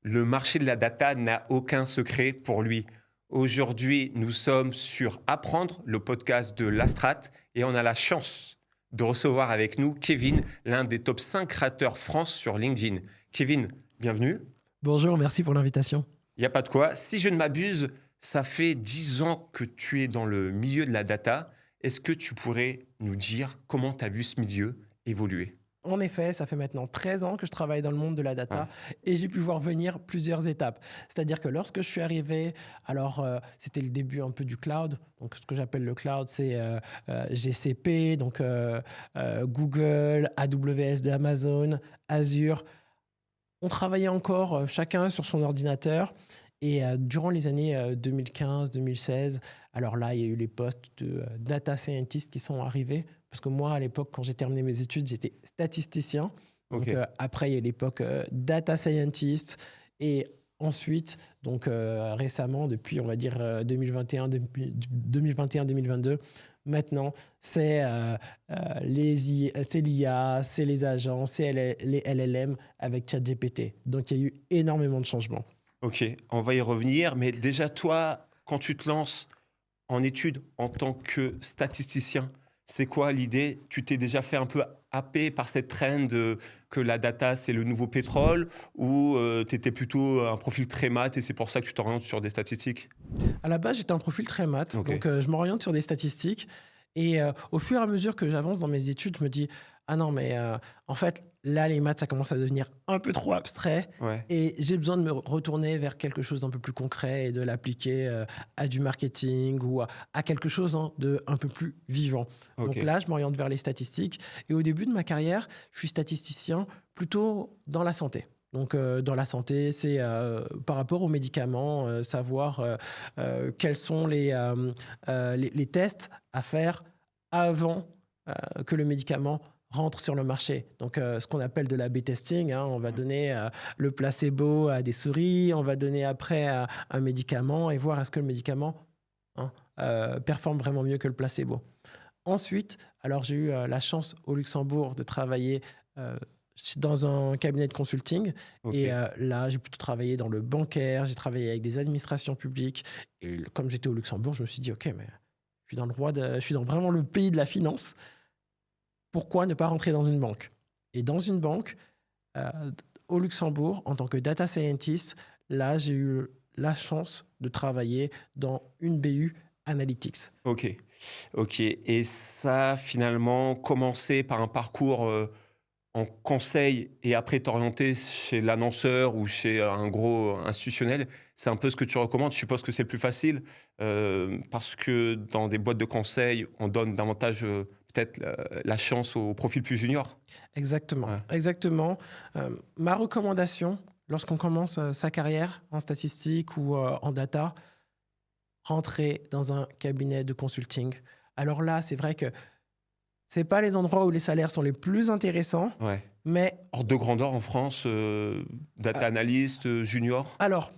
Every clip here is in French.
Le marché de la data n'a aucun secret pour lui. Aujourd'hui, nous sommes sur Apprendre, le podcast de l'Astrat, et on a la chance de recevoir avec nous Kevin, l'un des top 5 créateurs France sur LinkedIn. Kevin, bienvenue. Bonjour, merci pour l'invitation. Il n'y a pas de quoi. Si je ne m'abuse, ça fait 10 ans que tu es dans le milieu de la data. Est-ce que tu pourrais nous dire comment tu as vu ce milieu évoluer? En effet, ça fait maintenant 13 ans que je travaille dans le monde de la Ouais, data et j'ai pu voir venir plusieurs étapes. C'est-à-dire que lorsque je suis arrivé, c'était le début un peu du cloud. Donc ce que j'appelle le cloud, c'est GCP, Google, AWS de Amazon, Azure. On travaillait encore chacun sur son ordinateur. Et durant les années 2015-2016, alors là, il y a eu les postes de data scientist qui sont arrivés. Parce que moi, à l'époque, quand j'ai terminé mes études, j'étais statisticien. Donc ok. après, il y a l'époque data scientist. Et ensuite, récemment, depuis, on va dire, 2021, 2021-2022, maintenant, c'est l'IA, c'est les agents, les LLM avec ChatGPT. Donc il y a eu énormément de changements. Ok, on va y revenir. Mais déjà, toi, quand tu te lances en études en tant que statisticien, c'est quoi l'idée? Tu t'es déjà fait un peu happer par cette trend que la data, c'est le nouveau pétrole, ou tu étais plutôt un profil très maths et c'est pour ça que tu t'orientes sur des statistiques? À la base, j'étais un profil très maths, Ok, je m'oriente sur des statistiques. Et au fur et à mesure que j'avance dans mes études, je me dis, ah non, mais en fait, là, les maths, ça commence à devenir un peu trop abstrait. ouais, Et j'ai besoin de me retourner vers quelque chose d'un peu plus concret et de l'appliquer à du marketing ou à quelque chose de un peu plus vivant. ok, Donc là, je m'oriente vers les statistiques. Et au début de ma carrière, je suis statisticien plutôt dans la santé. Dans la santé, c'est par rapport aux médicaments, savoir quels sont les tests à faire avant que le médicament rentre sur le marché. Ce qu'on appelle de l'A/B testing, hein, on va donner le placebo à des souris, on va donner après un médicament et voir est-ce que le médicament hein, performe vraiment mieux que le placebo. Ensuite, alors j'ai eu la chance au Luxembourg de travailler euh, dans un cabinet de consulting. ok. Et là, j'ai plutôt travaillé dans le bancaire, j'ai travaillé avec des administrations publiques. Et comme j'étais au Luxembourg, je me suis dit, OK, mais je suis dans vraiment le pays de la finance. Pourquoi ne pas rentrer dans une banque? Et dans une banque, euh, au Luxembourg, en tant que data scientist, là, j'ai eu la chance de travailler dans une BU Analytics. Ok, ok. Et ça, finalement, commencer par un parcours en conseil et après t'orienter chez l'annonceur ou chez un gros institutionnel, c'est un peu ce que tu recommandes. Je suppose que c'est le plus facile parce que dans des boîtes de conseil, on donne davantage peut-être la chance aux profils plus juniors. Exactement, Ouais. exactement. Ma recommandation, lorsqu'on commence sa carrière en statistique ou en data, rentrer dans un cabinet de consulting. Alors là, c'est vrai que c'est pas les endroits où les salaires sont les plus intéressants, Ouais. mais Ordre de grandeur en France, euh, data analyst, junior. alors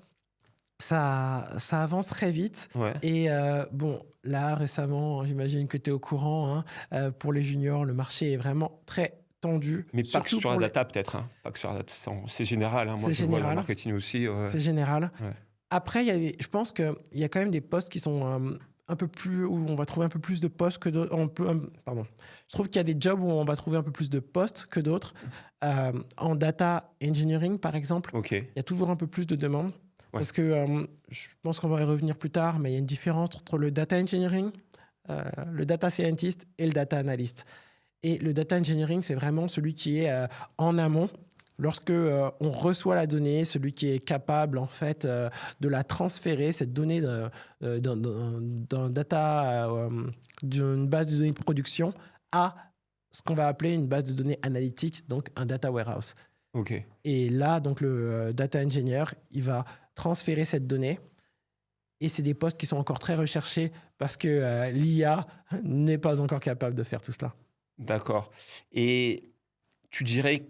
ça avance très vite. Ouais. Et bon, là récemment, j'imagine que tu es au courant, hein, pour les juniors, le marché est vraiment très tendu, Mais pas que surtout sur la pour les... data peut-être, hein. Pas que sur la data, c'est général, hein. Moi, C'est je le vois dans le général, marketing aussi. Ouais. c'est général. Ouais. Après, je pense qu'il y a quand même des postes qui sont un peu plus, où on va trouver un peu plus de postes que d'autres. Pardon. Je trouve qu'il y a des jobs où on va trouver un peu plus de postes que d'autres. En data engineering, par exemple, Ok. il y a toujours un peu plus de demandes. Ouais. Parce que je pense qu'on va y revenir plus tard, mais il y a une différence entre le data engineering, le data scientist et le data analyst. Et le data engineering, c'est vraiment celui qui est en amont. Lorsque on reçoit la donnée, celui qui est capable en fait de la transférer, cette donnée d'un data, d'une base de données de production à ce qu'on va appeler une base de données analytique, donc un data warehouse. Ok. Et là, donc le data engineer, il va transférer cette donnée. Et c'est des postes qui sont encore très recherchés parce que l'IA n'est pas encore capable de faire tout cela. D'accord. Et tu dirais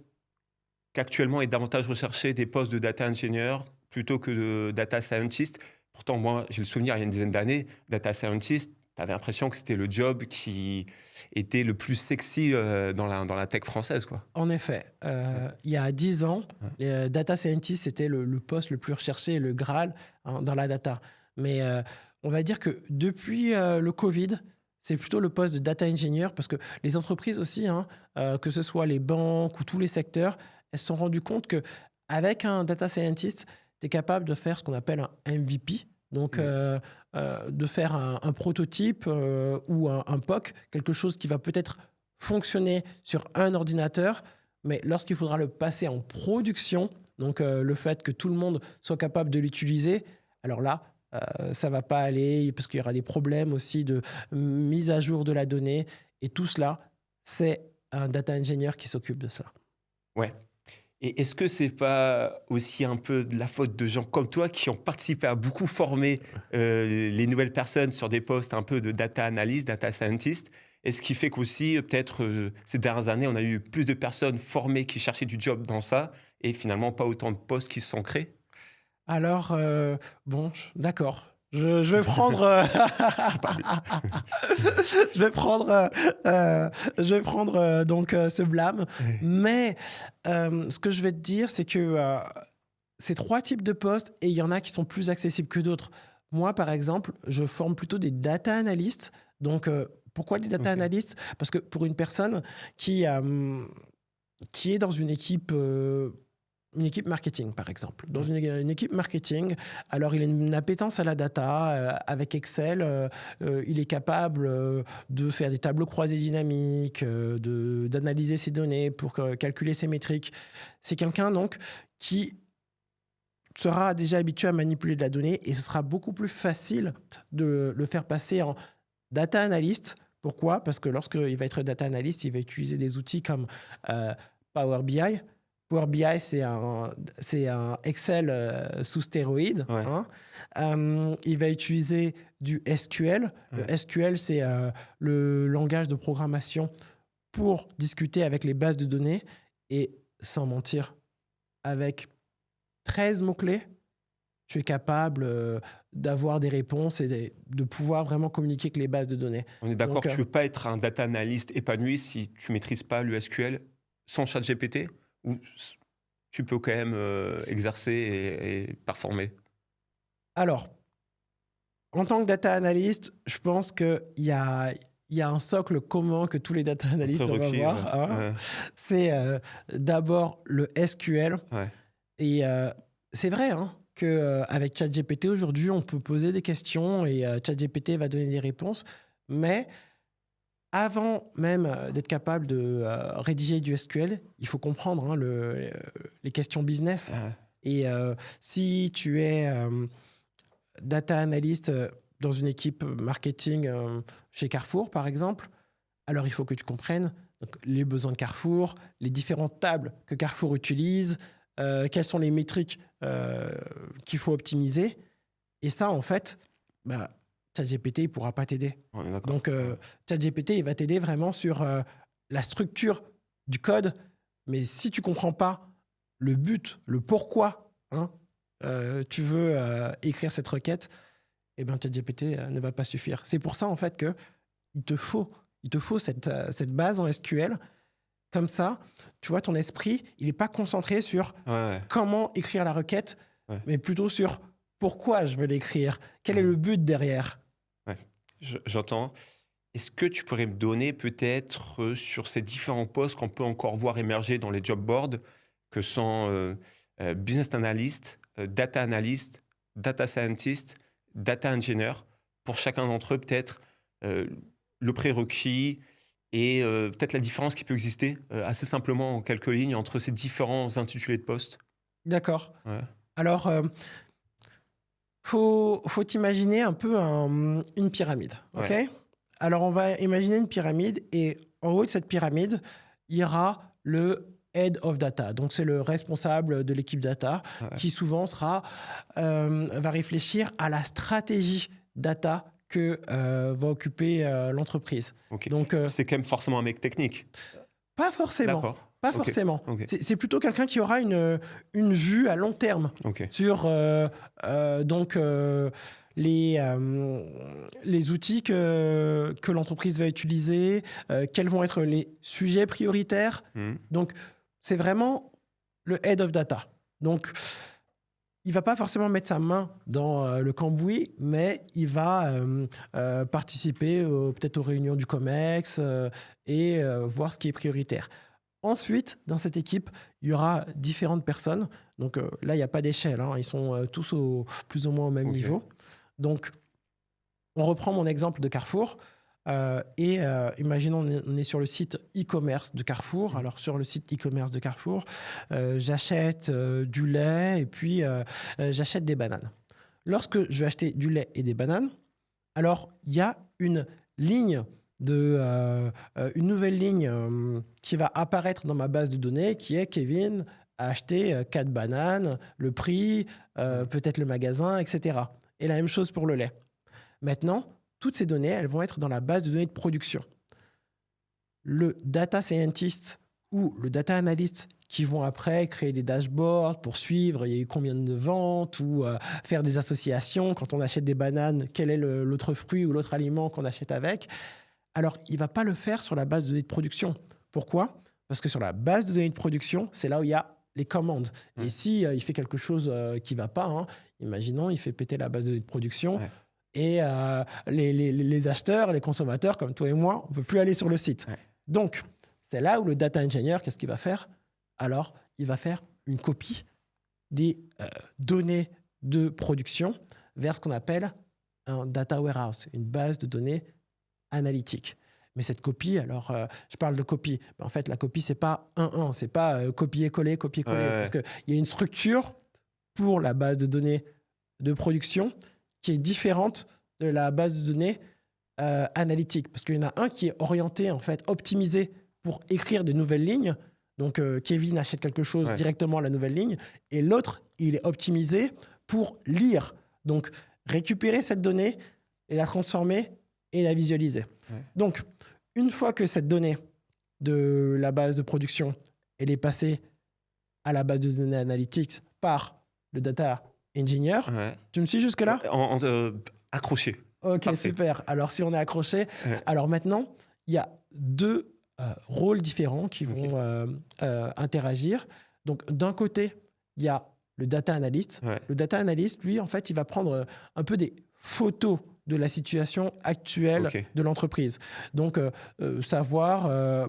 qu'actuellement est davantage recherché des postes de data engineer plutôt que de data scientist. Pourtant, moi, j'ai le souvenir, il y a une dizaine d'années, data scientist, tu avais l'impression que c'était le job qui était le plus sexy, dans la tech française, quoi. En effet, Ouais, il y a 10 ans, ouais. les data scientist, c'était le poste le plus recherché et le graal, hein, dans la data. Mais, on va dire que depuis, le covid, c'est plutôt le poste de data engineer parce que les entreprises aussi, hein, que ce soit les banques ou tous les secteurs, elles se sont rendues compte qu'avec un data scientist, tu es capable de faire ce qu'on appelle un MVP. Donc, Mmh. de faire un prototype, ou un POC, quelque chose qui va peut-être fonctionner sur un ordinateur, mais lorsqu'il faudra le passer en production, donc le fait que tout le monde soit capable de l'utiliser, alors là, ça va pas aller parce qu'il y aura des problèmes aussi de mise à jour de la donnée et tout cela, c'est un data engineer qui s'occupe de ça. Ouais. Et est-ce que c'est pas aussi un peu de la faute de gens comme toi qui ont participé à beaucoup former, les nouvelles personnes sur des postes un peu de data analyst, data scientist? Et ce qui fait qu'aussi, peut-être, ces dernières années, on a eu plus de personnes formées qui cherchaient du job dans ça et finalement pas autant de postes qui se sont créés? Alors, bon, d'accord. Je vais prendre, Faut pas abus je vais prendre, je vais prendre, donc ce blâme. Ouais. Mais, ce que je vais te dire, c'est que, c'est 3 types de postes et il y en a qui sont plus accessibles que d'autres. Moi, par exemple, je forme plutôt des data analystes. Donc, pourquoi des data OK. analystes? Parce que pour une personne qui, qui est dans une équipe marketing, par exemple. Dans Ouais. une équipe marketing, alors il a une appétence à la data, avec Excel, il est capable, de faire des tableaux croisés dynamiques, d'analyser ses données pour calculer ses métriques. C'est quelqu'un donc qui sera déjà habitué à manipuler de la donnée et ce sera beaucoup plus facile de le faire passer en data analyst. Pourquoi? Parce que lorsqu'il va être data analyst, il va utiliser des outils comme euh, Power BI. Power BI, c'est un Excel sous stéroïde, Ouais, hein. Il va utiliser du SQL. Le ouais. SQL, c'est le langage de programmation pour discuter avec les bases de données. Et sans mentir, avec 13 mots-clés, tu es capable d'avoir des réponses et de pouvoir vraiment communiquer avec les bases de données. On est d'accord, Donc, tu peux pas être un data analyst épanoui si tu maîtrises pas le SQL sans ChatGPT? Ou s tu peux quand même, exercer et performer? alors, en tant que data analyst, je pense il y a un socle commun que tous les data Un analysts doivent prérequis, ouais. avoir, hein. Ouais, C'est d'abord le SQL. ouais. Et c'est vrai, hein, que, avec ChatGPT aujourd'hui, on peut poser des questions et ChatGPT va donner des réponses. Mais avant même, d'être capable de, rédiger du SQL, il faut comprendre, hein, les questions business. Ah Et si tu es, data analyst, dans une équipe marketing, chez Carrefour, par exemple, alors il faut que tu comprennes donc les besoins de Carrefour, les différentes tables que Carrefour utilise, quelles sont les métriques, qu'il faut optimiser. Et ça, en fait, bah, ChatGPT, il ne pourra pas t'aider. on est d'accord. Donc, Ouais. ChatGPT, il va t'aider vraiment sur la structure du code. Mais si tu ne comprends pas le but, le pourquoi, hein, tu veux écrire cette requête, eh bien, ChatGPT ne va pas suffire. C'est pour ça, en fait, que il te faut, il te faut cette base en SQL. Comme ça, tu vois, ton esprit, il n'est pas concentré sur Ouais, ouais, comment écrire la requête, ouais, mais plutôt sur pourquoi je veux l'écrire, quel est ouais, le but derrière. ouais. J'entends. Est-ce que tu pourrais me donner peut-être, sur ces différents postes qu'on peut encore voir émerger dans les job boards, que sont, business analyst, data analyst, data scientist, data engineer, pour chacun d'entre eux peut-être, heu, le prérequis et peut-être la différence qui peut exister, assez simplement en quelques lignes entre ces différents intitulés de poste? D'accord. Ouais, Alors, faut imaginer un peu une pyramide, OK? ouais, Alors, on va imaginer une pyramide et en haut de cette pyramide, il y aura le head of data. Donc, c'est le responsable de l'équipe data ouais, qui souvent va réfléchir à la stratégie data que va occuper l'entreprise. OK. Donc, C'est quand même forcément un mec technique? pas forcément, D'accord. pas OK, forcément. OK, C'est plutôt quelqu'un qui aura une vue à long terme OK. sur, donc, les outils que l'entreprise va utiliser, quels vont être les sujets prioritaires. Mhm. Donc, c'est vraiment le head of data. Donc, il ne va pas forcément mettre sa main dans le cambouis, mais il va participer peut-être aux réunions du COMEX et voir ce qui est prioritaire. Ensuite, dans cette équipe, il y aura différentes personnes. Donc là, il n'y a pas d'échelle, hein. Ils sont tous plus ou moins au même Ok. niveau. Donc, on reprend mon exemple de Carrefour. Imaginons, on est sur le site e-commerce de Carrefour. Alors, sur le site e-commerce de Carrefour, j'achète du lait et puis j'achète des bananes. Lorsque je vais acheter du lait et des bananes, alors il y a une ligne une nouvelle ligne qui va apparaître dans ma base de données qui est Kevin a acheté 4 bananes, le prix, peut-être le magasin, etc. Et la même chose pour le lait. Maintenant, toutes ces données, elles vont être dans la base de données de production. Le data scientist ou le data analyst qui vont après créer des dashboards pour suivre il y a eu combien de ventes ou faire des associations. Quand on achète des bananes, quel est l'autre fruit ou l'autre aliment qu'on achète avec. Alors, il ne va pas le faire sur la base de données de production. Pourquoi? Parce que sur la base de données de production, c'est là où il y a les commandes. Ouais. Et si il fait quelque chose qui ne va pas, hein, imaginons, il fait péter la base de données de production, Ouais. et les acheteurs, les consommateurs, comme toi et moi, on ne peut plus aller sur le site. Ouais. Donc, c'est là où le data engineer, qu'est-ce qu'il va faire? Alors, il va faire une copie des données de production vers ce qu'on appelle un data warehouse, une base de données analytique. Mais cette copie, alors je parle de copie, mais en fait la copie c'est pas 1-1, c'est pas copier-coller, copier-coller, Ouais. parce qu'il y a une structure pour la base de données de production qui est différente de la base de données analytique, parce qu'il y en a un qui est orienté en fait, optimisé pour écrire de nouvelles lignes. Donc Kevin achète quelque chose Ouais. directement à la nouvelle ligne, et l'autre il est optimisé pour lire, donc récupérer cette donnée et la transformer et la visualiser. Ouais. Donc, une fois que cette donnée de la base de production, elle est passée à la base de données analytics par le data engineer, Ouais. tu me suis jusque-là? Accroché. Ok, Parfait. super. Alors, si on est accroché, Ouais. alors maintenant, il y a deux rôles différents qui Ok. vont interagir. Donc, d'un côté, il y a le data analyst. Ouais. Le data analyst, lui, en fait, il va prendre un peu des photos de la situation actuelle Ok. de l'entreprise. Donc, savoir,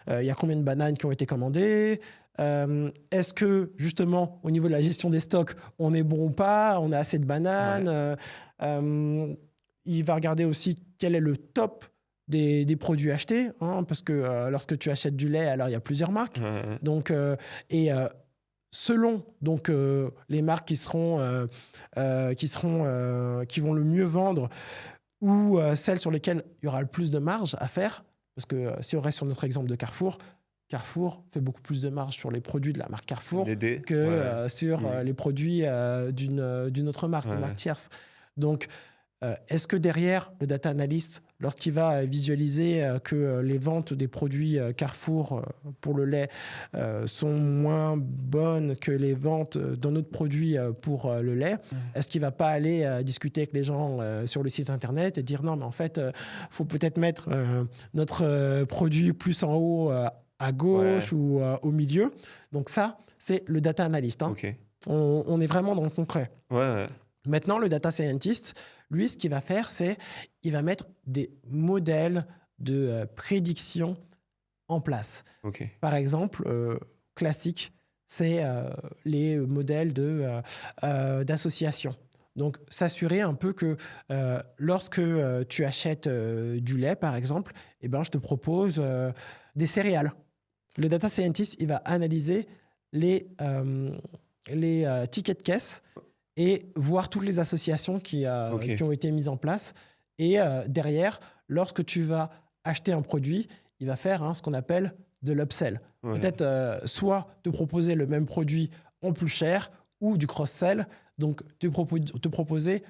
il y a combien de bananes qui ont été commandées? Est-ce que, justement, au niveau de la gestion des stocks, on est bon ou pas? On a assez de bananes? Il va regarder aussi quel est le top des produits achetés, hein, parce que lorsque tu achètes du lait, alors il y a plusieurs marques. Ouais. Donc, selon donc, les marques qui vont le mieux vendre ou celles sur lesquelles il y aura le plus de marge à faire, parce que si on reste sur notre exemple de Carrefour, Carrefour fait beaucoup plus de marge sur les produits de la marque Carrefour L'aider. que Ouais. sur les produits d'une autre marque, Ouais. d'une marque tierce. Donc, est-ce que derrière, le data analyst, lorsqu'il va visualiser que les ventes des produits Carrefour pour le lait sont moins bonnes que les ventes d'un autre produit pour le lait, est-ce qu'il ne va pas aller discuter avec les gens sur le site internet et dire non, mais en fait, il faut peut-être mettre notre produit plus en haut à gauche Ouais. ou au milieu? Donc ça, c'est le data analyst, hein. Ok. On est vraiment dans le concret. Ouais. Maintenant, le data scientist, lui, ce qu'il va faire, c'est il va mettre des modèles de prédiction en place. Ok. Par exemple, classique, c'est les modèles d'association. Donc, s'assurer un peu que lorsque tu achètes du lait, par exemple, eh ben, je te propose des céréales. Le data scientist, il va analyser les tickets de caisse et voir toutes les associations qui Ok. ont été mises en place. Et derrière, lorsque tu vas acheter un produit, il va faire ce qu'on appelle de l'upsell. Ouais. Peut-être soit te proposer le même produit en plus cher ou du cross-sell, donc te proposer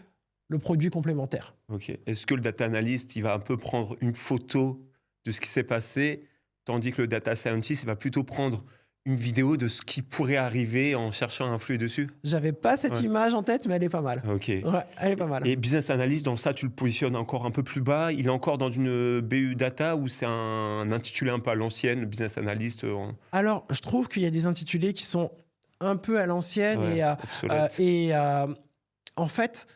le produit complémentaire. Ok. Est-ce que le data analyst, il va un peu prendre une photo de ce qui s'est passé, tandis que le data scientist, il va plutôt prendre une vidéo de ce qui pourrait arriver en cherchant à influer dessus? J'avais pas cette Ouais. image en tête, mais elle est pas mal. OK. Ouais, elle est pas mal. Et business analyst, dans ça, tu le positionnes encore un peu plus bas? Il est encore dans une BU data ou c'est un intitulé un peu à l'ancienne, business analyst, en Alors, je trouve qu'il y a des intitulés qui sont un peu à l'ancienne ouais, obsolète. en fait,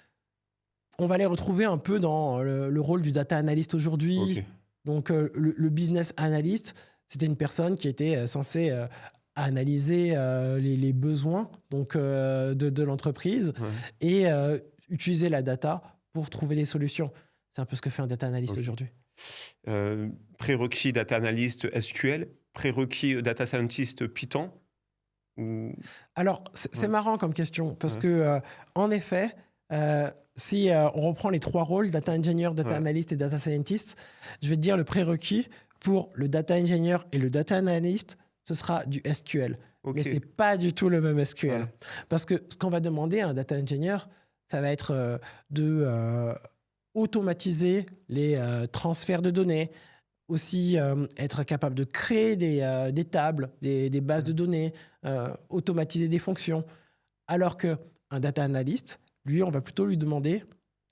on va les retrouver un peu dans le rôle du data analyst aujourd'hui. OK. Donc, le business analyst, c'était une personne qui était censée analyser les besoins donc, de l'entreprise Ouais, et utiliser la data pour trouver des solutions. C'est un peu ce que fait un data analyst OK. aujourd'hui. Prérequis data analyst SQL, prérequis, data scientist Python ou Alors, c'est ouais, marrant comme question parce ouais, que, en effet, si on reprend les trois rôles, data engineer, data ouais, analyst et data scientist, je vais te dire le prérequis pour le data engineer et le data analyst, ce sera du SQL. Mais OK, c'est pas du tout le même SQL. ouais, Parce que ce qu'on va demander à un data engineer, ça va être de automatiser les transferts de données, aussi être capable de créer des tables, des bases de ouais, données, automatiser des fonctions. Alors qu'un data analyst, lui, on va plutôt lui demander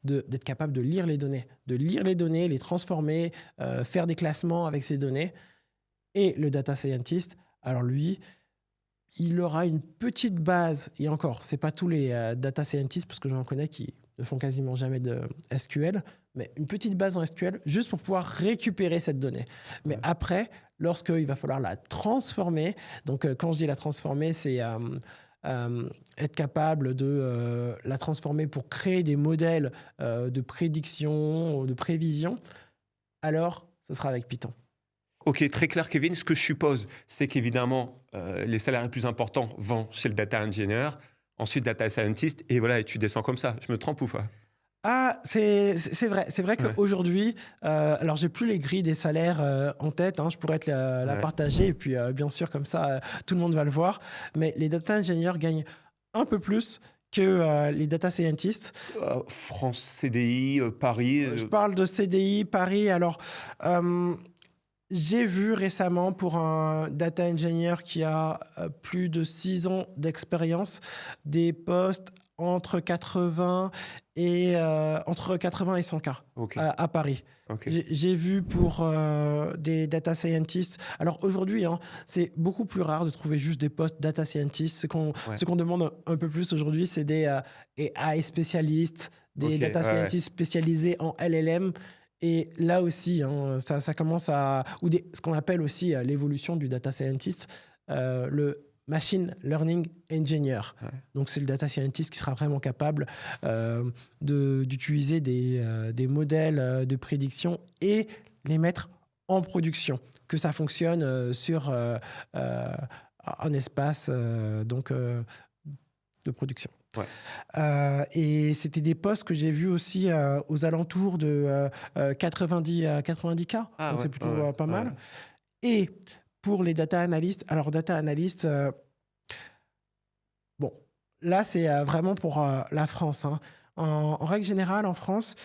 d'être capable de lire les données, les transformer, faire des classements avec ces données. Et le data scientist, alors lui, il aura une petite base, et encore, c'est pas tous les data scientists, parce que j'en connais qui ne font quasiment jamais de SQL, mais une petite base en SQL, juste pour pouvoir récupérer cette donnée. Mais ouais. après, lorsqu'il va falloir la transformer, donc quand je dis la transformer, c'est être capable de la transformer pour créer des modèles de prédiction, de prévision, alors ce sera avec Python. OK, très clair, Kevin. Ce que je suppose, c'est qu'évidemment, les salaires les plus importants vont chez le data engineer, ensuite data scientist et voilà et tu descends comme ça. Je me trompe ou pas? Ah, c'est vrai. C'est vrai Ouais, qu'aujourd'hui, alors j'ai plus les grilles des salaires, en tête, hein, je pourrais te la ouais. partager et puis, bien sûr comme ça, tout le monde va le voir. Mais les data engineers gagnent un peu plus que, les data scientists. France CDI, Paris, Je parle de CDI, Paris. Alors, hem, j'ai vu récemment pour un data engineer qui a, plus de 6 ans d'expérience, des postes entre 80 entre 80 et 100 K OK, à Paris. OK. J'ai vu pour, des data scientists alors aujourd'hui, hein, c'est beaucoup plus rare de trouver juste des postes data scientists. Ouais, Ce qu'on demande un peu plus aujourd'hui, c'est des, AI spécialistes, des OK, ouais, data ouais. scientists spécialisés en LLM et là aussi, hein, ça commence à ou ce qu'on appelle aussi l'évolution du data scientist, le machine learning engineer. Ouais. Donc c'est le data scientist qui sera vraiment capable d'utiliser des modèles de prédiction et les mettre en production, que ça fonctionne sur un espace de production. Ouais. Et c'était des postes que j'ai vus aussi aux alentours de 90 K, Ah donc ouais, c'est ouais, plutôt ouais, pas ouais. mal. Et pour les data analysts, alors data analyst, bon, là c'est vraiment pour la France, hein. En règle générale, en France,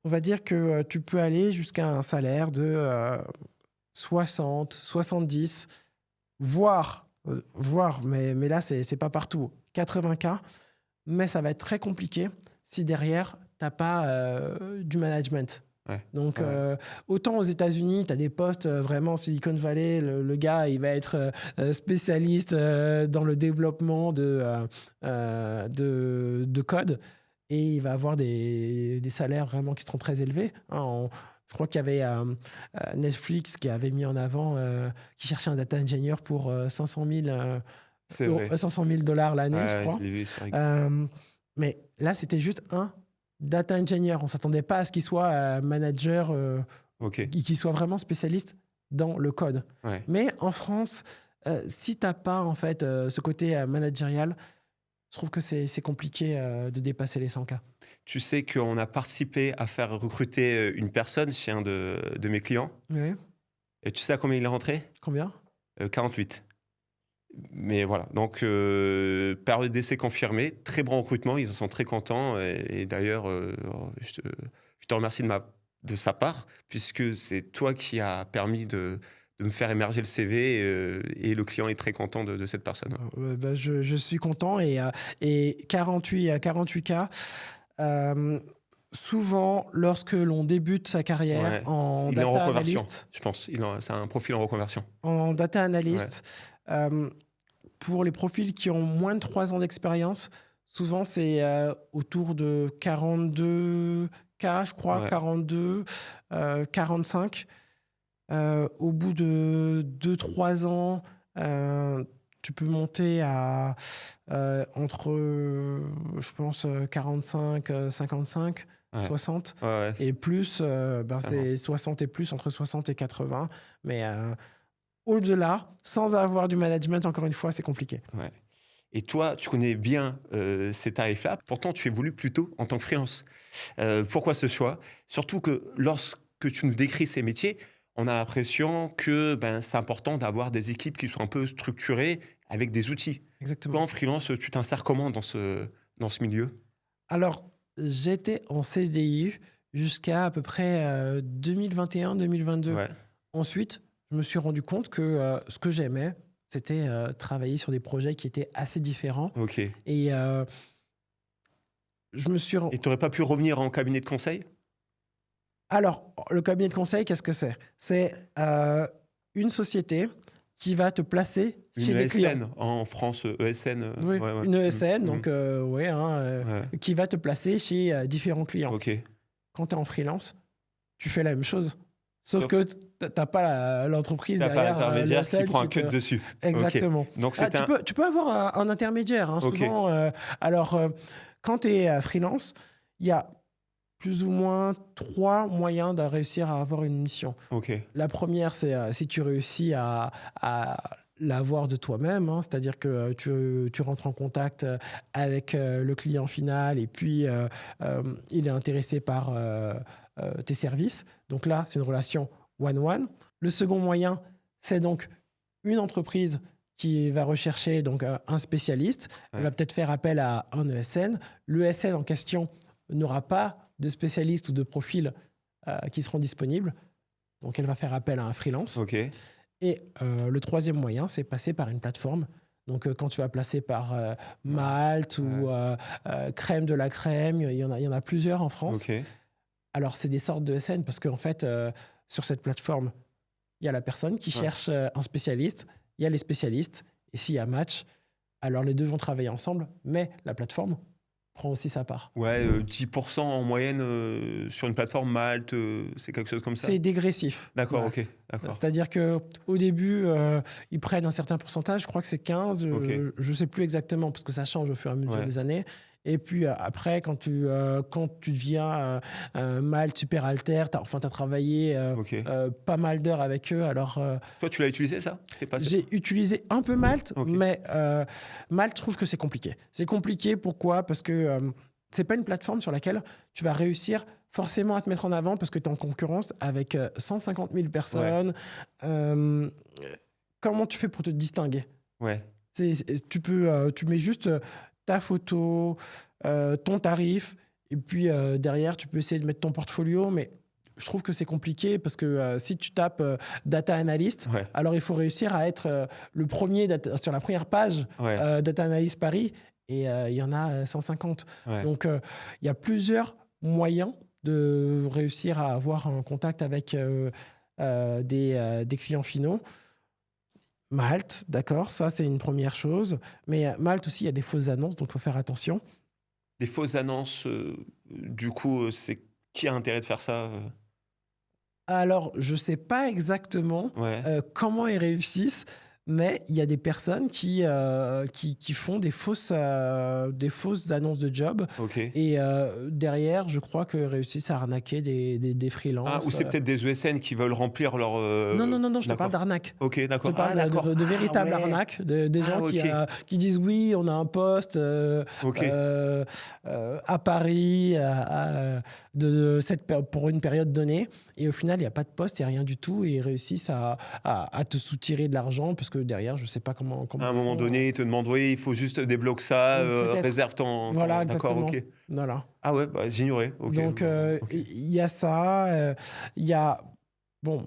on va dire que tu peux aller jusqu'à un salaire de 60, 70, voire, mais là c'est pas partout, 80 K. Mais ça va être très compliqué si derrière, tu as pas du management. Ouais, Donc, ouais, ouais. autant aux États-Unis, tu as des postes vraiment Silicon Valley, le gars, il va être spécialiste dans le développement de code et il va avoir des salaires vraiment qui seront très élevés, hein. Je crois qu'il y avait Netflix qui avait mis en avant, qui cherchait un data engineer pour 500 000 C'est vrai. 500 000 dollars l'année, je Ouais, je crois. l'ai vu sur X. Euh, mais là, c'était juste un data engineer. On ne s'attendait pas à ce qu'il soit manager, OK, qu'il soit vraiment spécialiste dans le code. ouais. Mais en France, si tu n'as pas en fait ce côté managérial, je trouve que c'est compliqué de dépasser les 100 K. Tu sais qu'on a participé à faire recruter, une personne chez un de mes clients Oui. et tu sais à combien il est rentré? Combien? 48. Mais voilà, donc période d'essai confirmée, très bon recrutement, ils en sont très contents et d'ailleurs, je te remercie de sa part puisque c'est toi qui as permis de me faire émerger le CV et le client est très content de cette personne. Bah, je suis content et 48 cas, hem, souvent lorsque l'on débute sa carrière Ouais, il est en reconversion, je pense. C'est un profil en reconversion. en data Ouais, analyst, hem, pour les profils qui ont moins de 3 ans d'expérience, souvent c'est, autour de 42 cas, je crois, ouais, 42, 45. Au bout de 2 3 ans, heu, tu peux monter à, entre, je pense, 45, 55, ouais, 60 ouais, ouais, et plus, ben, ça marche. c'est 60 et plus, entre 60 et 80. Mais, au-delà, sans avoir du management, encore une fois, c'est compliqué. Ouais. Et toi, tu connais bien, ces tarifs-là, pourtant tu évolues plutôt en tant que freelance. Pourquoi ce choix? Surtout que lorsque tu nous décris ces métiers, on a l'impression que, ben, c'est important d'avoir des équipes qui sont un peu structurées avec des outils. Toi, Exactement. en freelance, tu t'insères comment dans ce milieu? Alors, j'étais en CDI jusqu'à à peu près, 2021-2022. Ouais, Ensuite, je me suis rendu compte que, ce que j'aimais, c'était, travailler sur des projets qui étaient assez différents OK. et je me suis ren Et tu aurais pas pu revenir en cabinet de conseil? alors, le cabinet de conseil, qu'est-ce que c'est? C'est, une société qui va te placer Une chez des clients. ESN en France, ESN, Oui, ouais, ouais. une Mmh, ESN, mmh, donc ouais, hein, ouais, qui va te placer chez, différents clients. OK. Quand tu es en freelance, tu fais la même chose, sauf Sauf que tu as pas l'entreprise tu pas derrière, l'intermédiaire qui l'ESN prend un qui cut te dessus. OK. exactement. Donc Ah, c'était un tu peux avoir un intermédiaire, hein, OK, souvent, alors, quand tu es, freelance, il y a plus ou moins 3 moyens de réussir à avoir une mission. OK. La première, c'est, si tu réussis à l'avoir de toi-même, hein, c'est-à-dire que, tu rentres en contact, avec, le client final et puis, il est intéressé par, tes services. Donc là, c'est une relation one one. Le second moyen, c'est donc une entreprise qui va rechercher donc, un spécialiste. Elle Ouais, va peut-être faire appel à un ESN. L'ESN en question n'aura pas de spécialiste ou de profil, qui seront disponibles. Donc elle va faire appel à un freelance OK. et le troisième moyen, c'est passer par une plateforme. Donc quand tu vas placer par, Malte, Malte ouais, ou Crème de la Crème, il y en a plusieurs en France. OK. Alors c'est des sortes de SN parce qu'en fait, sur cette plateforme, il y a la personne qui Ouais. cherche, un spécialiste, il y a les spécialistes et s'il y a match, alors les 2 vont travailler ensemble, mais la plateforme prend aussi sa part. Ouais, 10 en moyenne, sur une plateforme Malte, c'est quelque chose comme ça? C'est dégressif, D'accord, OK, Malte. d'accord. C'est-à-dire qu'au début, ils prennent un certain pourcentage, je crois que c'est 15, OK, je ne sais plus exactement parce que ça change au fur et à mesure ouais. des années et puis, après quand tu deviens, Malte Superalter, tu as travaillé, OK. pas mal d'heures avec eux alors, Toi, tu l'as utilisé ça? Tu es passé j'ai utilisé un peu Malte, OK, mais Malte, je trouve que c'est compliqué. C'est compliqué, pourquoi? Parce que, c'est pas une plateforme sur laquelle tu vas réussir forcément à te mettre en avant parce que tu es en concurrence avec, 150 000 ouais, personnes. Hem, comment tu fais pour te distinguer? ouais, Tu mets juste, ta photo, ton tarif et puis, derrière tu peux essayer de mettre ton portfolio, mais je trouve que c'est compliqué parce que, si tu tapes, data analyst, ouais, alors il faut réussir à être, le premier data sur la première page, ouais, data analyst Paris et il y en a, 150. ouais. Donc, il y a plusieurs moyens de réussir à avoir un contact avec, des clients finaux. Malte, d'accord, ça c'est une première chose. Mais Malte aussi, il y a des fausses annonces, donc il faut faire attention. Des fausses annonces, du coup, c'est qui a intérêt de faire ça, Alors, je ne sais pas exactement, Ouais, comment ils réussissent, mais il y a des personnes qui font des fausses annonces de job OK. et derrière, je crois qu'ils réussissent à arnaquer des Ah, ou freelances, c'est peut-être des ESN qui veulent remplir leur, non, non, non, non, je te parle d'accord. d'arnaque. OK, Je te d'accord. parle Ah d'accord. de Ah véritables ouais! arnaques, des gens Ah OK. qui disent: «Oui, on a un poste, OK. à Paris, de cette pér pour une période donnée» et au final, il y a pas de poste, il y a rien du tout et ils réussissent à te soutirer de l'argent parce que derrière, je sais pas comment À un ils moment font, donné, ils te demandent: «Oui, il faut juste débloque ça, peut-être. réserve ton» Voilà, d'accord, OK. exactement. Voilà. Ah ouais, bah, j'ignorais. OK, Donc OK. il y a ça, il y a bon,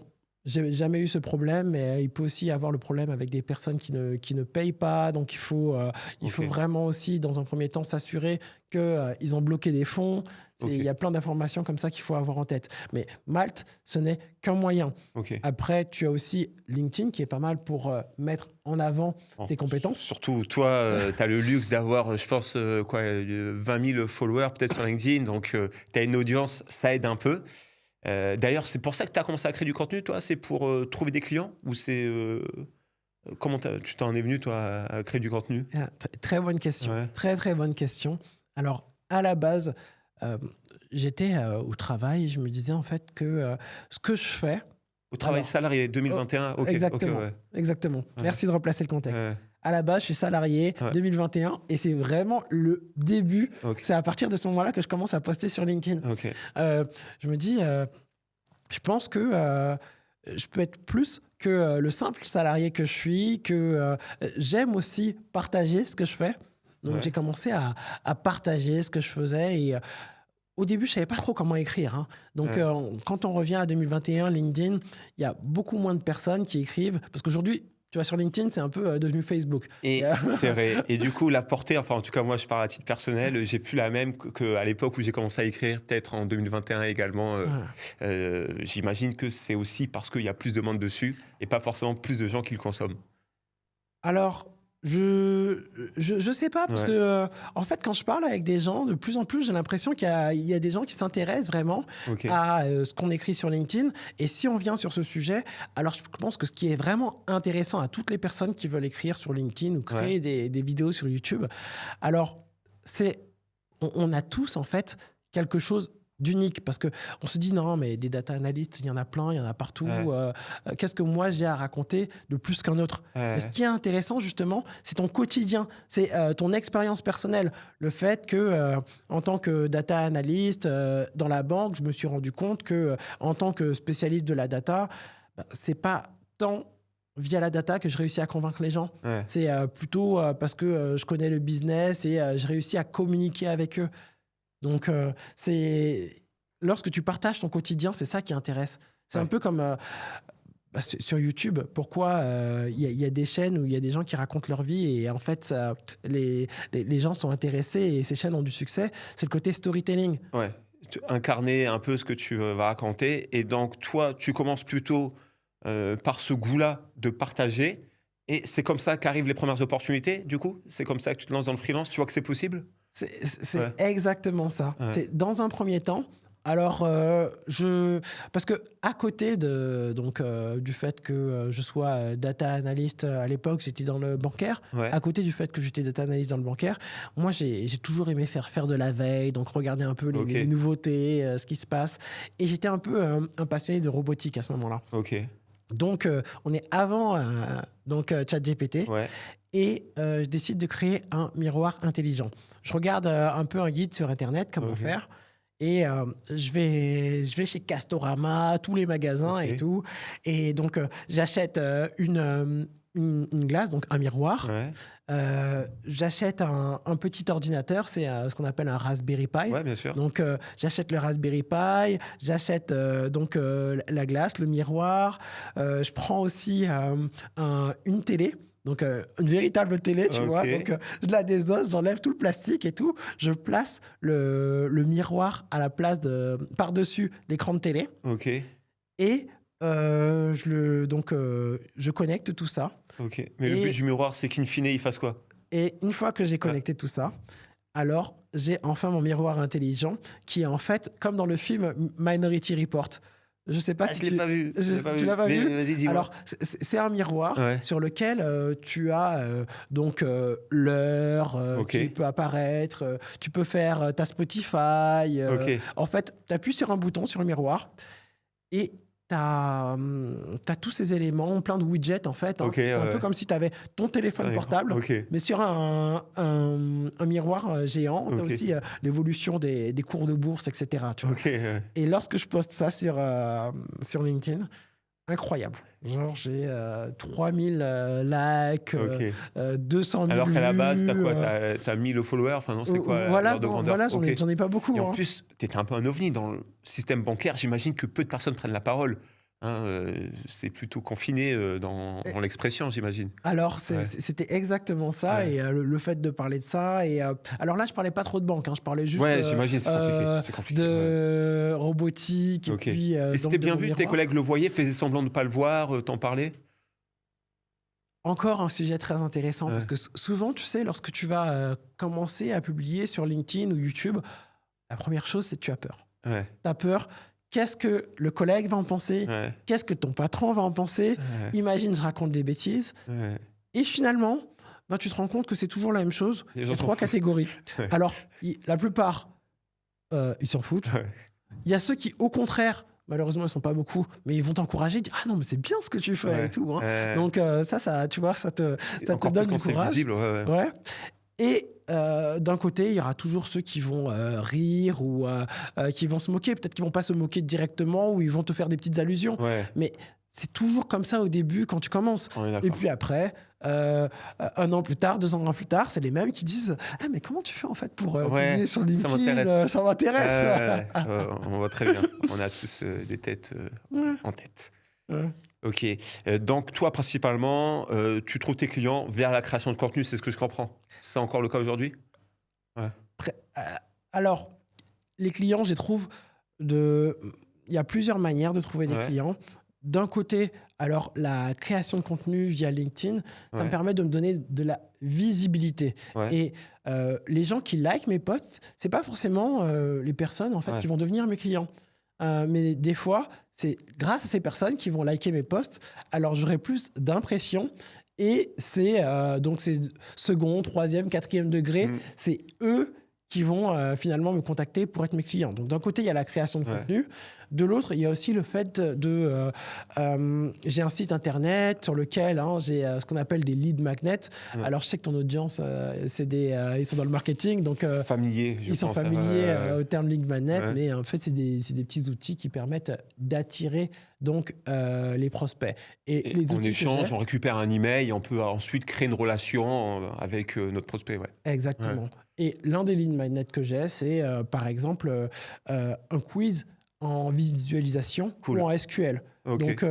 j'ai jamais eu ce problème, mais il peut aussi y avoir le problème avec des personnes qui ne payent pas. Donc il faut OK, vraiment aussi, dans un premier temps, s'assurer qu'ils ont bloqué des fonds. Il y OK, a plein d'informations comme ça qu'il faut avoir en tête. Mais Malte, ce n'est qu'un moyen. OK. Après, tu as aussi LinkedIn qui est pas mal pour mettre en avant Bon, tes compétences. surtout toi, tu as le luxe d'avoir, je pense, quoi, 20 000 followers peut-être sur LinkedIn, donc tu as une audience, ça aide un peu. D'ailleurs, c'est pour ça que tu as commencé à créer du contenu, toi? C'est pour, trouver des clients? Ou c'est, comment tu t'en es venu, toi, à créer du contenu? Ah, très bonne question. Ouais. Très, très bonne question. Alors, à la base, euh, j'étais au travail et je me disais en fait que ce que je fais, Au travail alors, salarié oh, 2021? OK, OK, exactement, ouais. exactement. Ouais, Merci de replacer le contexte. ouais, À la base, je suis salarié ouais. 2021 et c'est vraiment le début. OK, C'est à partir de ce moment-là que je commence à poster sur LinkedIn. OK. Euh, je me dis, je pense que je peux être plus que le simple salarié que je suis, que j'aime aussi partager ce que je fais. Donc Ouais, j'ai commencé à partager ce que je faisais et au début, je savais pas trop comment écrire, hein. Donc ouais. quand on revient à 2021, LinkedIn, il y a beaucoup moins de personnes qui écrivent parce qu'aujourd'hui, tu vois, sur LinkedIn, c'est un peu devenu Facebook. Il y Et a- c'est vrai. Et du coup, la portée, enfin, en tout cas, moi, je parle à titre personnel, j'ai plus la même qu'à l'époque où j'ai commencé à écrire, peut-être en 2021 également. Voilà. J'imagine que c'est aussi parce qu'il y a plus de monde dessus et pas forcément plus de gens qui le consomment. Alors, je sais pas parce que, Ouais, en fait, quand je parle avec des gens, de plus en plus, j'ai l'impression qu'il y a des gens qui s'intéressent vraiment OK. à, ce qu'on écrit sur LinkedIn et si on vient sur ce sujet, alors je pense que ce qui est vraiment intéressant à toutes les personnes qui veulent écrire sur LinkedIn ou Ouais, créer des vidéos sur YouTube, alors c'est on a tous, en fait, quelque chose d'unique parce que on se dit: «Non, mais des data analysts, il y en a plein, il y en a partout, ouais, qu'est-ce que moi j'ai à raconter de plus qu'un autre?» Mais ce ouais, qui est intéressant justement, c'est ton quotidien, c'est, ton expérience personnelle. Le fait que, en tant que data analyst, dans la banque, je me suis rendu compte que, en tant que spécialiste de la data, bah, c'est pas tant via la data que je réussis à convaincre les gens. ouais, C'est, plutôt, parce que, je connais le business et je réussis à communiquer avec eux. Donc, c'est lorsque tu partages ton quotidien, c'est ça qui intéresse. C'est un ouais. peu comme, bah, sur YouTube, pourquoi, il y a des chaînes où il y a des gens qui racontent leur vie et en fait ça les gens sont intéressés et ces chaînes ont du succès, c'est le côté storytelling. Ouais. Incarner un peu ce que tu vas raconter. Et donc, toi, tu commences plutôt par ce goût-là de partager. Et c'est comme ça qu'arrivent les premières opportunités, du coup? C'est comme ça que tu te lances dans le freelance? Tu vois que c'est possible? C'est Ouais, exactement ça. ouais, C'est dans un premier temps, alors, je parce que à côté de donc, du fait que, je sois, data analyst, à l'époque, j'étais dans le bancaire. ouais. À côté du fait que j'étais data analyst dans le bancaire, moi, j'ai toujours aimé faire de la veille, donc regarder un peu les OK, nouveautés, ce qui se passe et j'étais un peu, un passionné de robotique à ce moment-là. OK. Donc, on est avant, donc, ChatGPT Ouais, et je décide de créer un miroir intelligent. Je regarde, un peu un guide sur internet, comment OK, faire et je vais chez Castorama, tous les magasins et OK. tout et donc j'achète, une glace, donc un miroir. Ouais, J'achète un petit ordinateur, c'est, ce qu'on appelle un Raspberry Pi. ouais, bien sûr. Donc j'achète le Raspberry Pi, j'achète, donc la glace, le miroir. Je prends aussi, une télé, donc une véritable télé, tu vois? Donc OK, je la désosse, j'enlève tout le plastique et tout. Je place le miroir à la place de par-dessus l'écran de télé OK, et je connecte tout ça OK. Mais le but et du miroir, c'est qu'in fine, il fasse quoi? une fois que j'ai Ouais. connecté tout ça, alors j'ai enfin mon miroir intelligent qui est en fait comme dans le film Minority Report. Je sais pas Ah, si je l'ai pas vu, je l'ai pas tu vu. l'as pas Mais vu? vas-y, dis-moi. Alors c'est un miroir Ouais, sur lequel, tu as, donc l'heure, qui OK, peut apparaître, tu peux faire, ta Spotify, OK, en fait, tu appuies sur un bouton sur le miroir et tu as, tous ces éléments, plein de widgets en fait, hein. OK, ouais, C'est un peu ouais. comme si tu avais ton téléphone Un écran. portable, OK, mais sur un miroir, géant. Tu as OK, aussi, l'évolution des cours de bourse et cetera, tu vois? OK, ouais. Et lorsque je poste ça sur LinkedIn, incroyable. Genre j'ai, 3 000, likes, OK. 200 000 Alors qu'à la base, tu as vues, quoi? Tu as 1 000 followers? Enfin non, c'est quoi voilà, l'ordre de non, grandeur? voilà, OK. j'en ai pas Et beaucoup, en hein. plus, tu étais un peu un ovni dans le système bancaire. J'imagine que peu de personnes prennent la parole. hein, c'est plutôt confiné, dans l'expression, j'imagine? Alors, Ouais, c'était exactement ça ouais. et le fait de parler de ça et alors là, je parlais pas trop de banque, hein, je parlais juste, Ouais, j'imagine, c'est compliqué, ouais. de robotique et OK, puis, et c'était donc de bien mon vu? Tes miroir. collègues le voyaient, faisaient semblant de ne pas le voir, t'en parlaient? Encore un sujet très intéressant parce Ouais, que souvent, tu sais, lorsque tu vas, commencer à publier sur LinkedIn ou YouTube, la première chose, c'est que tu as peur. ouais, Tu as peur, qu'est-ce que le collègue va en penser? ouais, Qu'est-ce que ton patron va en penser? ouais, Imagine, je raconte des bêtises. ouais. Et finalement, ben, tu te rends compte que c'est toujours la même chose. Les Il y gens a s'en 3 foutent. catégories. Ouais, Alors, la plupart, ils s'en foutent. ouais, Il y a ceux qui, au contraire, malheureusement, ils sont pas beaucoup, mais ils vont t'encourager, dire: «Ah non, mais c'est bien ce que tu fais et ouais, tout, hein». ouais, Donc, ça, tu vois, et ça te encore plus donne quand du c'est courage. visible, ouais, ouais. Ouais. Et d'un côté, il y aura toujours ceux qui vont, rire ou qui vont se moquer. Peut-être qu'ils vont pas se moquer directement ou ils vont te faire des petites allusions. Ouais, Mais c'est toujours comme ça au début quand tu commences. on est Et d'accord. puis après, 1 an plus tard, 2 ans plus tard, c'est les mêmes qui disent: «Ah mais comment tu fais en fait pour, Ouais, publier sur ça LinkedIn? m'intéresse. Ça Ouais, m'intéresse». ouais, ouais, on voit très bien. On a tous, des têtes, Ouais, en tête. ouais. OK, donc toi, principalement, tu trouves tes clients vers la création de contenu, c'est ce que je comprends? C'est encore le cas aujourd'hui? Ouais, Pré alors, les clients, je les trouve de il y a plusieurs manières de trouver des ouais, clients. D'un côté, alors la création de contenu via LinkedIn, ça me ouais, permet de me donner de la visibilité ouais, et les gens qui likent mes posts, c'est pas forcément, les personnes, en fait, qui ouais, vont devenir mes clients. Mais des fois, c'est grâce à ces personnes qui vont liker mes posts, alors j'aurai plus d'impressions et donc c'est second, troisième, quatrième degré, mmh, c'est eux qui vont, finalement me contacter pour être mes clients. Donc d'un côté, il y a la création de ouais, contenu, de l'autre, il y a aussi le fait j'ai un site internet sur lequel, hein, j'ai, ce qu'on appelle des lead magnets. ouais. Alors je sais que ton audience, ils sont dans le marketing, donc Familier, je ils sont pense, ouais, familiers, ouais, au terme lead magnet, ouais, mais en fait, c'est des petits outils qui permettent d'attirer donc les prospects et et les en outils que j'ai échange, on récupère un email et on peut ensuite créer une relation, avec, notre prospect, ouais. Ouais, exactement et l'un des lead magnets que j'ai, c'est, par exemple, un quiz en visualisation ou cool, en SQL. OK, Donc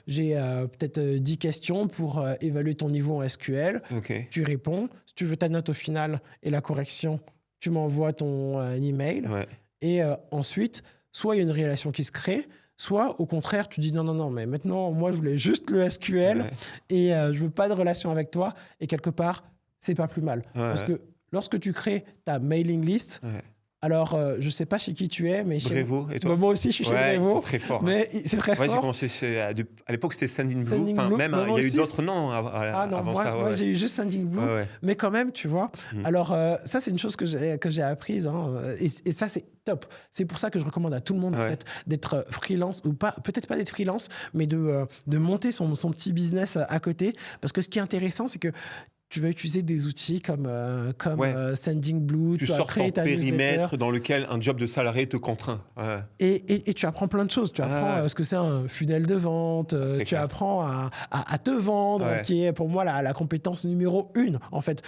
j'ai, peut-être, 10 questions pour, évaluer ton niveau en SQL. OK, Tu réponds. Si tu veux ta note au final et la correction, tu m'envoies ton, email. ouais, Et ensuite, soit il y a une relation qui se crée, soit au contraire, tu dis: «Non, non, non, mais maintenant, moi, je voulais juste le SQL ouais, et je veux pas de relation avec toi» et quelque part, c'est pas plus mal. ouais, Parce ouais, que lorsque tu crées ta mailing list, ouais. alors, je sais pas chez qui tu es, mais chez Brevo et bah, toi? moi aussi, je suis chez Ouais, ils sont Brevo, très forts, hein. mais c'est très Ouais, j'ai fort. commencé à l'époque, c'était Sendinblue, Sending enfin Blue, même, bah, il moi y a eu aussi. d'autres noms Ah non, avant moi ça, ouais, moi ouais. j'ai eu juste Sending Blue, Ouais, ouais. mais quand même, tu vois? Mmh. Alors, ça, c'est une chose que j'ai apprise, hein, et ça, c'est top. C'est pour ça que je recommande à tout le monde, en Ouais, fait, d'être, freelance ou pas peut-être pas d'être freelance, mais de monter son petit business, à côté. Parce que ce qui est intéressant, c'est que tu vas utiliser des outils comme, ouais, Sending Blue, tu tu vas sors ton créer ta newsletter périmètre dans lequel un job de salarié te contraint. Ouais. et tu apprends plein de choses. Tu apprends, Ah, ce que c'est un funnel de vente, c'est tu clair. apprends à te vendre, Ouais, qui est pour moi la compétence numéro 1, en fait.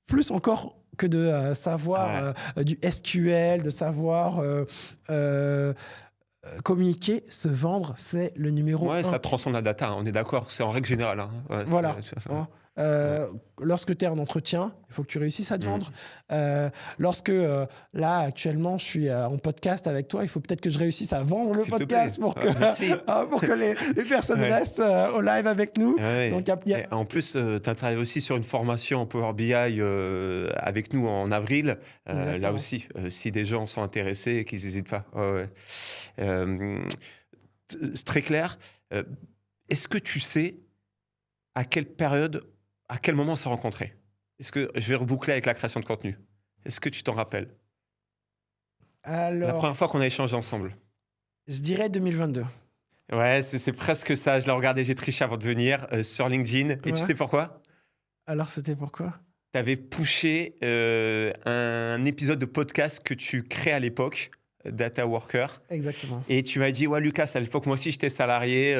Plus encore que de, savoir, ouais, du SQL, de savoir, heu, communiquer, se vendre, c'est le numéro ouais, un. ça transcende la data, hein, on est d'accord, c'est en règle générale, hein. Ouais, Voilà, c'est hein. ouais, Lorsque tu es en entretien, il faut que tu réussisses à te mmh, vendre. Lorsque, là, actuellement, je suis, en podcast avec toi, il faut peut-être que je réussisse à vendre le s'il te plaît. podcast pour que Merci. pour que les personnes Ouais. restent, au live avec nous. Ouais, Donc il y a et en plus, tu as travaillé aussi sur une formation en Power BI, avec nous en avril. Là exactement. aussi, si des gens sont intéressés, qu'ils hésitent pas. Ouais, ouais. Hem, c'est très clair. Heu, est-ce que tu sais à quelle période, à quel moment on s'est rencontrés? Est-ce que je vais reboucler avec la création de contenu. Est-ce que tu t'en rappelles? La Alors, première fois qu'on a échangé ensemble? je dirais 2022. Ouais, c'est presque ça. Je l'ai regardé, j'ai triché avant de venir, sur LinkedIn, et tu Ouais. sais pourquoi? Alors c'était pourquoi? Tu avais pushé, un épisode de podcast que tu crées à l'époque, Data Worker, Exactement. et tu m'as dit: «Ouais Lucas, à l'époque moi aussi j'étais salarié,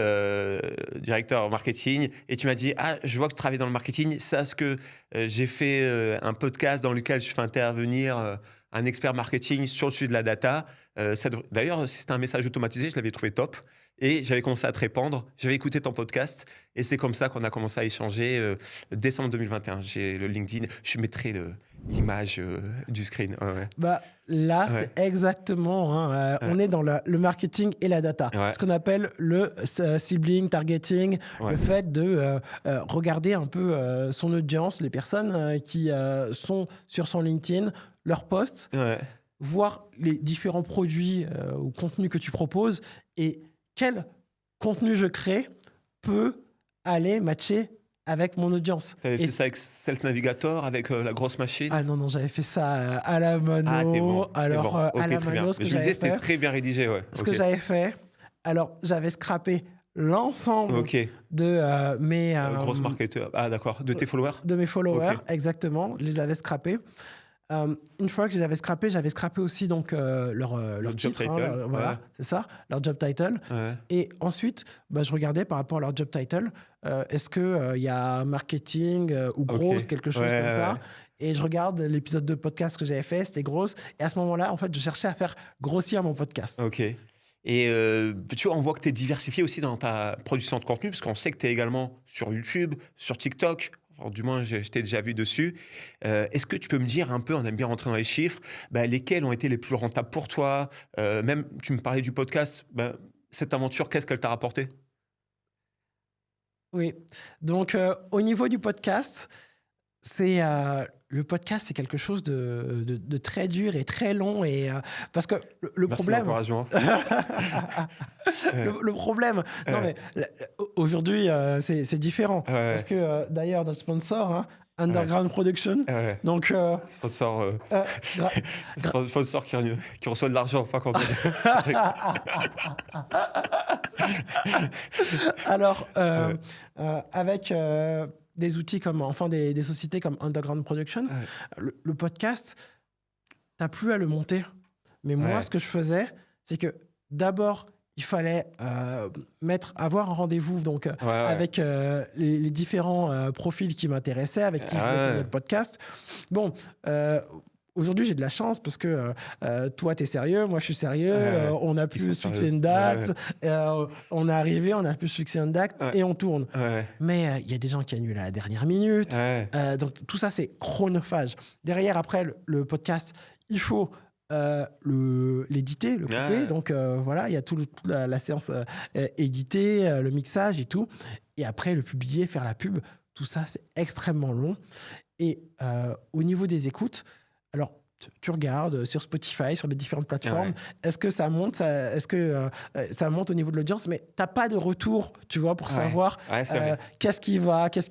directeur marketing», et tu m'as dit: «Ah, je vois que tu travailles dans le marketing, sache que, j'ai fait, un podcast dans lequel je fais intervenir, un expert marketing sur le sujet de la data». Ça devr D'ailleurs, si c'était un message automatisé, je l'avais trouvé top, et j'avais commencé à te répondre. J'avais écouté ton podcast et c'est comme ça qu'on a commencé à échanger décembre 2021. J'ai le LinkedIn. Je mettrai l'image du screen. Ouais, Bah, là, ouais. c'est exactement, hein, Ouais, on est dans le marketing et la data. ouais, Ce qu'on appelle le sibling targeting, ouais, le fait de regarder un peu son audience, les personnes qui sont sur son LinkedIn, leurs posts, ouais. voir les différents produits ou contenus que tu proposes et quel contenu je crée peut aller matcher avec mon audience. Tu avais Et fait ça avec Self Navigator, avec la grosse machine? ah non, non, j'avais fait ça à la Ah, t'es mano. bon, t'es Alors, bon. à Ok, la très bien. mano, ce Mais que je me j'avais disais, c'était fait, très bien rédigé, ouais. ce que Ok, j'avais fait, alors, j'avais scrappé l'ensemble ok. de Grosse marketeur. Ah, d'accord. De tes followers? de mes Ok. followers, exactement. Je les avais scrappés. Une fois que je les avais scrappés, j'avais scrappé aussi donc Le leur job titre, hein, title? Ouais, voilà, c'est ça, leur job title. ouais. Et ensuite, bah, je regardais par rapport à leur job title, est-ce qu'il y a marketing ou Ok. Ouais, grosse, quelque chose comme ça. ouais. Et je regarde l'épisode de podcast que j'avais fait, c'était grosse. Et à ce moment-là, en fait, je cherchais à faire grossir mon podcast. Ok. Et tu vois, on voit que tu es diversifié aussi dans ta production de contenu, parce qu'on sait que tu es également sur YouTube, sur TikTok. Enfin, du moins, je t'ai déjà vu dessus. Est-ce que tu peux me dire un peu, on aime bien rentrer dans les chiffres, bah, lesquels ont été les plus rentables pour toi? Même, tu me parlais du podcast, bah, cette aventure, qu'est-ce qu'elle t'a rapporté? Oui. Donc, au niveau du podcast, le podcast, c'est quelque chose de très dur et très long. Et, parce que le Merci de problème, l'encouragement. Ouais, le problème, non ouais, mais aujourd'hui, c'est différent. Parce ouais, que d'ailleurs, notre sponsor, hein, ouais, Underground Production, ouais. donc Sponsor, euh, gra- gra- sponsor qui reçoit de l'argent, pas qu'on alors, Ouais, avec des outils comme, enfin des sociétés comme Underground Production, ouais, le podcast, t'as plus à le monter. Mais moi, ouais, ce que je faisais, c'est que d'abord, il fallait avoir un rendez-vous donc, ouais, ouais. avec les différents profils qui m'intéressaient, avec qui je voulais tourner Ouais, le podcast. Bon, euh, aujourd'hui, j'ai de la chance parce que toi, tu es sérieux, moi, je suis sérieux. ouais. On a Ils pu sont se fixer sérieux. une Ouais, date. On est arrivé, on a pu se fixer une date ouais, et on tourne. ouais, Mais il y a des gens qui annulent à la dernière minute. ouais, Donc tout ça, c'est chronophage. Derrière, après, le podcast, il faut l'éditer, le couper. ouais, Donc voilà, il y a toute la séance éditée, le mixage et tout. Et après, le publier, faire la pub, tout ça, c'est extrêmement long. Et au niveau des écoutes, alors tu regardes sur Spotify, sur les différentes plateformes, ouais, est-ce que ça monte, est-ce que ça monte au niveau de l'audience, mais t'as pas de retour, tu vois, pour ouais, savoir ouais, c'est vrai. qu'est-ce qui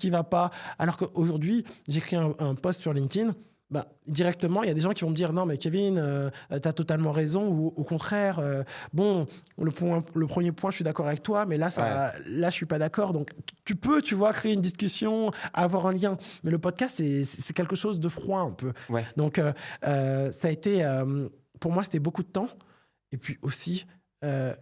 va pas. Alors qu'aujourd'hui, j'écris un post sur LinkedIn, bah, directement, il y a des gens qui vont me dire non, mais Kevin, tu as totalement raison, ou au contraire, bon, le premier point, je suis d'accord avec toi, mais là, Ouais, là je suis pas d'accord. Donc, tu peux, tu vois, créer une discussion, avoir un lien, mais le podcast, c'est quelque chose de froid un peu. ouais, Donc, ça a été, pour moi, c'était beaucoup de temps. Et puis aussi, euh,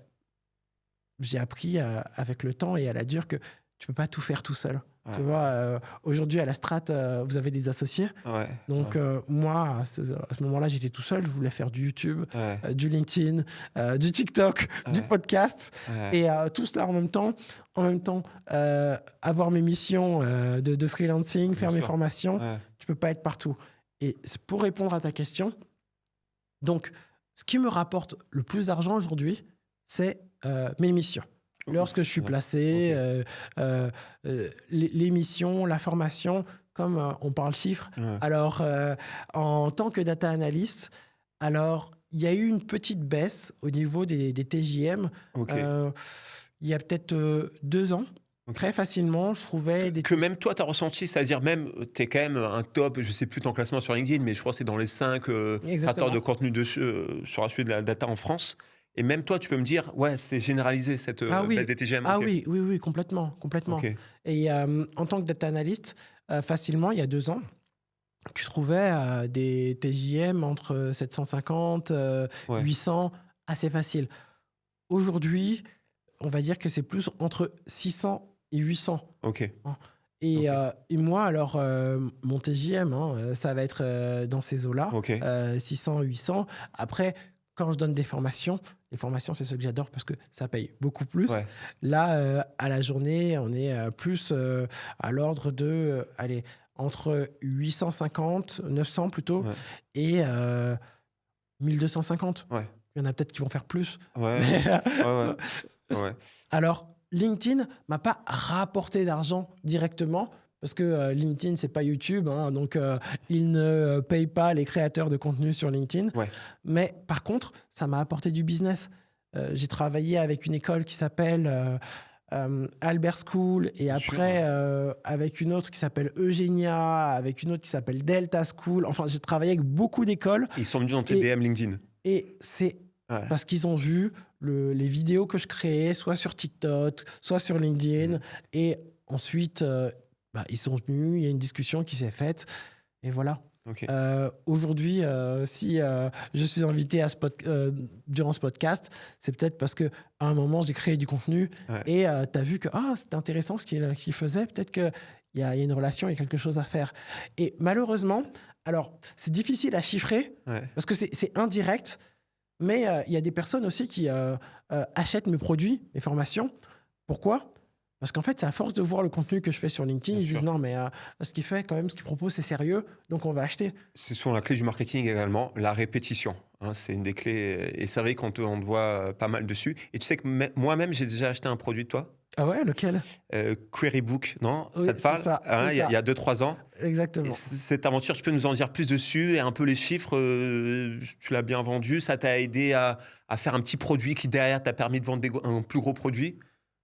j'ai appris avec le temps et à la dure que tu peux pas tout faire tout seul. ouais, Tu vois, aujourd'hui à la Strat, vous avez des associés. ouais, Donc moi, à ce moment-là, j'étais tout seul. Je voulais faire du YouTube, ouais, du LinkedIn, du TikTok, du ouais, podcast, ouais, et tout cela en même temps. En même temps, avoir mes missions de freelancing, bien faire mes sûr. formations. Ouais, Tu peux pas être partout. Et c'est pour répondre à ta question, donc ce qui me rapporte le plus d'argent aujourd'hui, c'est mes missions. ouf, Lorsque je suis ouais, ok. placé, les missions, la formation, comme on parle chiffres. Ouais, Alors, en tant que data analyst, alors il y a eu une petite baisse au niveau des TJM. ok, euh, il y a peut-être 2 ans. ok. Très facilement, je trouvais des Que même toi, tu as ressenti, c'est-à-dire même, tu es quand même un top, je sais plus ton classement sur LinkedIn, mais je crois que c'est dans les 5 créateurs de exactement. contenu sur un sujet de la data en France. Et même toi, tu peux me dire, ouais, c'est généralisé cette Ah baisse oui, des TGM. ah Ok, oui, oui, oui, complètement, complètement. ok, Et en tant que data analyst, facilement, il y a 2 ans, tu trouvais des TJM entre 750, ouais, 800, assez facile. Aujourd'hui, on va dire que c'est plus entre 600 et 800, ok, hein. ok, Et moi, alors, mon TJM, hein, ça va être dans ces eaux-là, ok, 600, 800. Après, quand je donne des formations, les formations, c'est ce que j'adore parce que ça paye beaucoup plus. Ouais, Là, à la journée, on est plus à l'ordre de, allez, entre 850, 900 plutôt, ouais, et 1250. ouais, Il y en a peut-être qui vont faire plus. ouais, Mais, ouais, ouais, ouais. alors, LinkedIn m'a pas rapporté d'argent directement parce que LinkedIn, c'est pas YouTube, hein, donc ils ne payent pas les créateurs de contenu sur LinkedIn. Ouais. Mais par contre, ça m'a apporté du business. J'ai travaillé avec une école qui s'appelle Albert School, et Bien sûr. après avec une autre qui s'appelle Eugenia, avec une autre qui s'appelle Delta School. Enfin, j'ai travaillé avec beaucoup d'écoles, Ils sont venus dans tes et, DM LinkedIn. et c'est Ouais. parce qu'ils ont vu les vidéos que je créais, soit sur TikTok, soit sur LinkedIn. Mmh. Et ensuite, ils sont venus, il y a une discussion qui s'est faite. Et voilà. OK. Aujourd'hui, si je suis invité durant ce podcast, c'est peut-être parce qu'à un moment, j'ai créé du contenu Ouais. et tu as vu que c'était intéressant ce qu'il faisait. Peut-être qu'il y a une relation, il y a quelque chose à faire. Et malheureusement, alors, c'est difficile à chiffrer Ouais. parce que c'est indirect, mais il y a des personnes aussi qui achètent mes produits, mes formations. Pourquoi? Parce qu'en fait, c'est à force de voir le contenu que je fais sur LinkedIn, Bien ils disent sûr. non, mais ce qu'il fait, quand même, ce qu'il propose, c'est sérieux, donc on va acheter. C'est souvent la clé du marketing également, la répétition, hein, c'est une des clés et c'est vrai qu'on te voit, pas mal dessus et tu sais que moi-même, j'ai déjà acheté un produit de toi, Ah ouais, lequel? Querybook, non? Ça Oui, te c'est parle? ça, c'est Hein, il y ça. a 2-3 ans et Exactement. cette aventure, tu peux nous en dire plus dessus et un peu les chiffres, tu l'as bien vendu, ça t'a aidé à faire un petit produit qui derrière t'a permis de vendre un plus gros produit?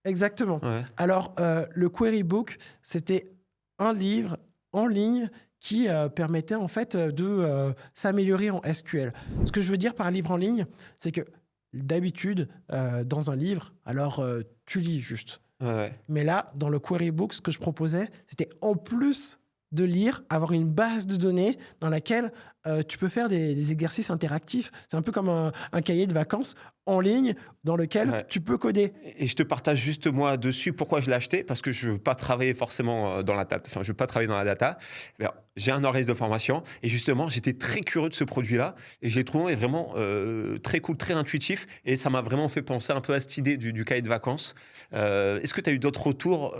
Exactement. Ouais, Alors, le Query Book, c'était un livre en ligne qui permettait en fait de s'améliorer en SQL. Ce que je veux dire par livre en ligne, c'est que d'habitude, dans un livre, alors tu lis juste. ouais, ouais. Mais là, dans le Query Book, ce que je proposais, c'était en plus de lire, avoir une base de données dans laquelle tu peux faire des exercices interactifs. C'est un peu comme un cahier de vacances en ligne dans lequel Ouais. tu peux coder. Et je te partage juste moi dessus pourquoi je l'ai acheté, parce que je veux pas travailler forcément dans la data. Enfin, je veux pas travailler dans la data. Alors, j'ai un organisme de formation et justement, j'étais très curieux de ce produit-là et je l'ai trouvé vraiment très cool, très intuitif et ça m'a vraiment fait penser un peu à cette idée du cahier de vacances. Est-ce que tu as eu d'autres retours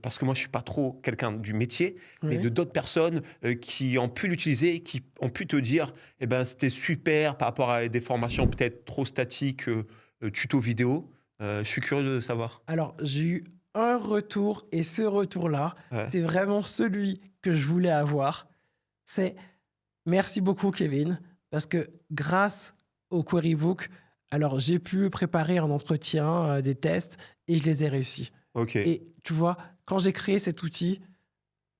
parce que moi, je suis pas trop quelqu'un du métier, mais Oui. de d'autres personnes qui ont pu l'utiliser, qui ont pu te dire, eh ben, c'était super par rapport à des formations peut-être trop statiques, tuto vidéo. Je suis curieux de savoir. Alors, j'ai eu un retour et ce retour-là, Ouais, c'est vraiment celui que je voulais avoir. C'est merci beaucoup, Kevin, parce que grâce au Query Book, alors j'ai pu préparer un entretien, des tests et je les ai réussis. OK. Et tu vois, quand j'ai créé cet outil,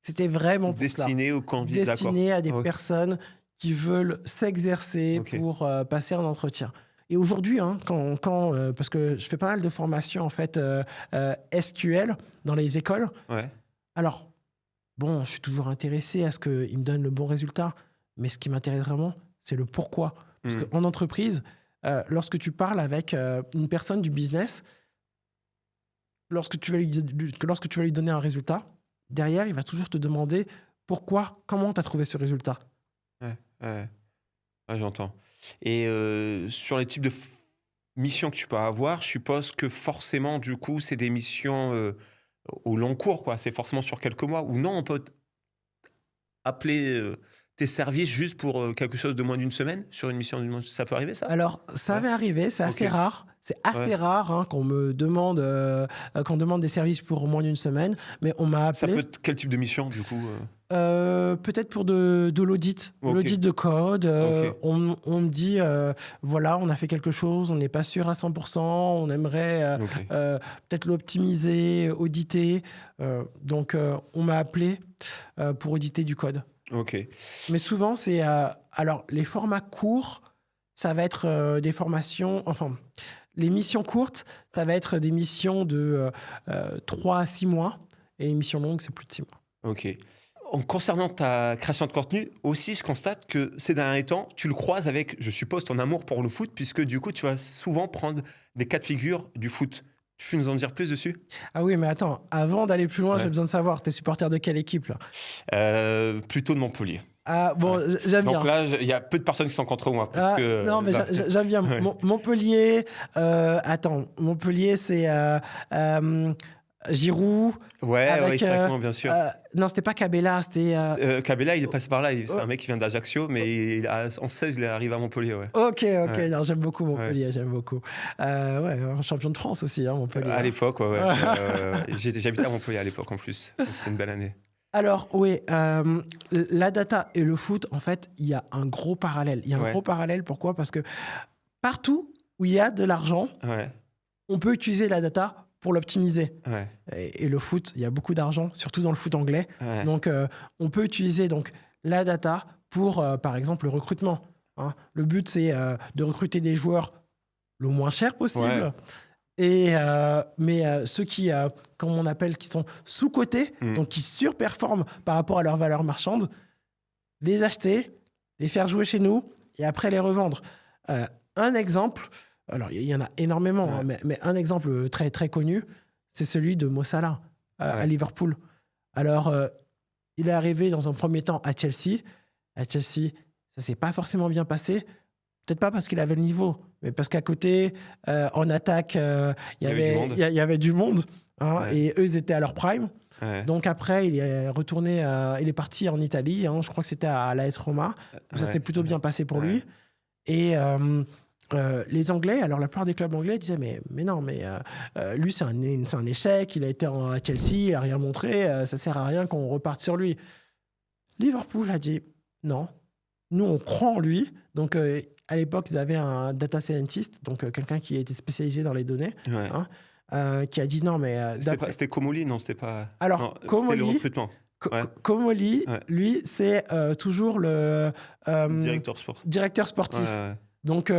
c'était vraiment pour cela. Destiné aux candidats, d'accord. Destiné à des OK, personnes qui veulent s'exercer OK. pour passer un entretien. Et aujourd'hui, hein, parce que je fais pas mal de formations en fait SQL dans les écoles. Ouais. Alors, bon, je suis toujours intéressé à ce qu'ils me donnent le bon résultat, mais ce qui m'intéresse vraiment, c'est le pourquoi. Parce Mmh. qu'en entreprise, lorsque tu parles avec une personne du business, lorsque tu vas lui donner un résultat, derrière, il va toujours te demander pourquoi, comment tu as trouvé ce résultat. Ouais, ouais, ouais, j'entends et sur les types de missions que tu peux avoir, je suppose que forcément, du coup, c'est des missions, au long cours, quoi? C'est forcément sur quelques mois ou non, on peut appeler, tes services juste pour, quelque chose de moins d'une semaine? Sur une mission d'une moins ça peut arriver ça? Alors, ça Ouais, va arriver, c'est OK, assez rare. C'est ouais. assez rare hein, qu'on demande des services pour moins d'une semaine, C mais on m'a Ça peut appelé. être quel type de mission du coup, Peut-être pour de OK, l'audit de code. OK, On me dit, voilà, on a fait quelque chose, on n'est pas sûr à 100%, on aimerait OK, peut-être l'optimiser, auditer. On m'a appelé pour auditer du code. OK. Mais souvent, alors, les formats courts, ça va être des formations, enfin, les missions courtes, ça va être des missions de 3 à 6 mois. Et les missions longues, c'est plus de 6 mois. OK. En concernant ta création de contenu, aussi, je constate que ces derniers temps, tu le croises avec, je suppose, ton amour pour le foot, puisque du coup, tu vas souvent prendre des cas de figure du foot. Tu peux nous en dire plus dessus? Ah oui, mais attends, avant d'aller plus loin, j'ai Ouais. besoin de savoir, t'es supporter de quelle équipe là? Plutôt de Montpellier. Ah, bon, Ouais. j'aime Donc bien. là, il y a peu de personnes qui sont contre moi, plus Ah, non, que mais là. j'aime bien. Ouais. Montpellier, attends, Montpellier, c'est Giroud Ouais, ouais, avec. historiquement, bien sûr. Non, c'était pas Cabella, c'était. Cabella, il est passé par là. C'est Oh, un mec qui vient d'Ajaccio, mais en 16, il est arrivé à Montpellier, ouais. ok, ok, Ouais, non, j'aime beaucoup ouais. Montpellier, j'aime beaucoup. Ouais, un champion de France aussi, hein, Montpellier. À Hein. l'époque, ouais, ouais. J'habitais à Montpellier à l'époque en plus. Donc c'était une belle année. Alors, oui, la data et le foot, en fait, il y a un gros parallèle. Il y a un Ouais, gros parallèle, pourquoi? Parce que partout où il y a de l'argent, ouais, on peut utiliser la data pour l'optimiser. ouais, Et le foot, il y a beaucoup d'argent, surtout dans le foot anglais. ouais, Donc, on peut utiliser donc, la data pour, par exemple, le recrutement. Hein. Le but, c'est de recruter des joueurs le moins cher ouais. possible. Mais ceux qui, comme on appelle, qui sont sous-cotés, Mm. donc qui surperforment par rapport à leur valeur marchande, les acheter, les faire jouer chez nous et après les revendre. Euh, un exemple, alors il y en a énormément, hein, Ouais, mais un exemple très, très connu, c'est celui de Mo Salah à ouais, Liverpool. Alors, il est arrivé dans un premier temps à Chelsea. À Chelsea, ça s'est pas forcément bien passé. Peut-être pas parce qu'il avait le niveau, mais parce qu'à côté, en attaque, il y avait du monde. il y avait du monde. Hein, Ouais, et eux, ils étaient à leur prime. ouais, Donc après, il est retourné, il est parti en Italie. Hein, je crois que c'était à l'AS Roma, où ça ouais, s'est c'est plutôt vrai. bien passé pour Ouais, lui. Et les Anglais, alors la plupart des clubs anglais disaient mais non, mais lui c'est un échec. Il a été à Chelsea, il a rien montré. Ça sert à rien qu'on reparte sur lui. Liverpool a dit non. Nous, on croit en lui. Donc, à l'époque, ils avaient un data scientist, donc quelqu'un qui était spécialisé dans les données, ouais. hein, qui a dit non, mais d'après. C'était Comoli? Non, c'était pas. Alors, Non, c'était le Comoli, recrutement. Ouais, Comoli, ouais. lui, c'est toujours le Directeur sport. directeur Ouais, sportif. ouais, Donc,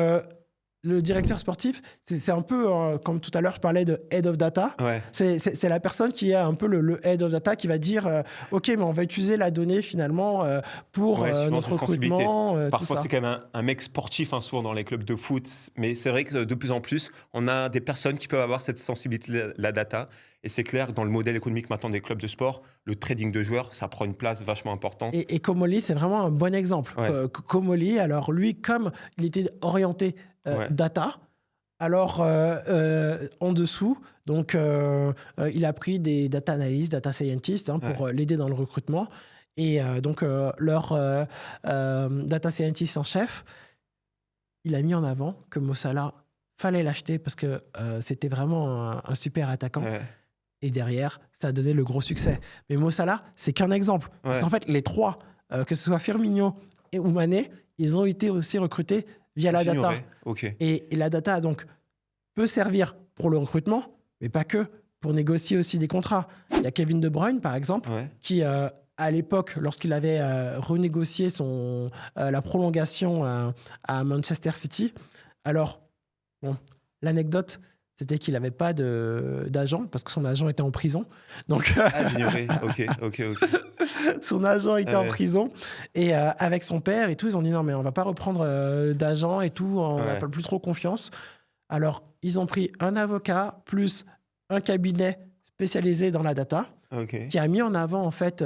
le directeur sportif, c'est un peu, comme tout à l'heure, je parlais de head of data. ouais. C'est la personne qui est un peu le head of data qui va dire OK, mais on va utiliser la donnée finalement pour Ouais, suivant notre ses sensibilités. recrutement, tout Parfois, ça. c'est quand même un mec sportif, hein, souvent dans les clubs de foot. Mais c'est vrai que de plus en plus, on a des personnes qui peuvent avoir cette sensibilité, la data. Et c'est clair que dans le modèle économique maintenant des clubs de sport, le trading de joueurs, ça prend une place vachement importante. Et Comoli, c'est vraiment un bon exemple. Ouais, Comoli, alors lui, comme il était orienté ouais, data, alors en dessous, donc il a pris des data analysts, data scientists hein, ouais, pour l'aider dans le recrutement. Et donc leur data scientist en chef, il a mis en avant que Mo Salah fallait l'acheter parce que c'était vraiment un super attaquant. ouais, Et derrière, ça a donné le gros succès. Mais Mo Salah, c'est qu'un exemple. Parce ouais. qu'en fait, les trois, que ce soit Firmino ou Mané, ils ont été aussi recrutés via la data. J'ignorais. Ok. Et la data, donc, peut servir pour le recrutement, mais pas que, pour négocier aussi des contrats. Il y a Kevin De Bruyne, par exemple, Ouais, qui, à l'époque, lorsqu'il avait renégocié la prolongation à Manchester City, alors, bon, l'anecdote, c'était qu'il n'avait pas d'agent, parce que son agent était en prison. Donc, ah, j'ignorais. Ok, ok, ok. son agent était en Ouais, prison. Et avec son père et tout, ils ont dit non, mais on va pas reprendre d'agent et tout, on n'a ouais, pas plus trop confiance. Alors, ils ont pris un avocat plus un cabinet spécialisé dans la data ok. qui a mis en avant, en fait,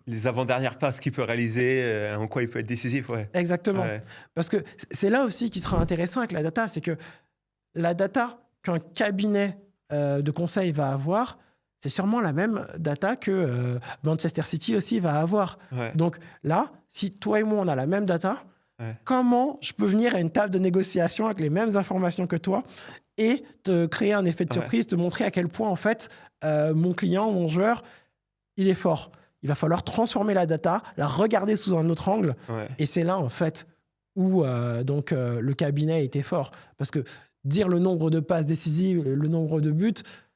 Les avant-dernières passes qu'il peut réaliser, en quoi il peut être décisif, ouais. exactement. Ouais, Parce que c'est là aussi qui sera intéressant avec la data, c'est que la data qu'un cabinet de conseil va avoir, c'est sûrement la même data que Manchester City aussi va avoir. ouais, Donc là, si toi et moi, on a la même data, ouais, comment je peux venir à une table de négociation avec les mêmes informations que toi et te créer un effet de ouais, surprise, te montrer à quel point, en fait, mon client, mon joueur, il est fort. Il va falloir transformer la data, la regarder sous un autre angle. ouais. Et c'est là, en fait, où donc, le cabinet était fort. Parce que dire le nombre de passes décisives, le nombre de buts,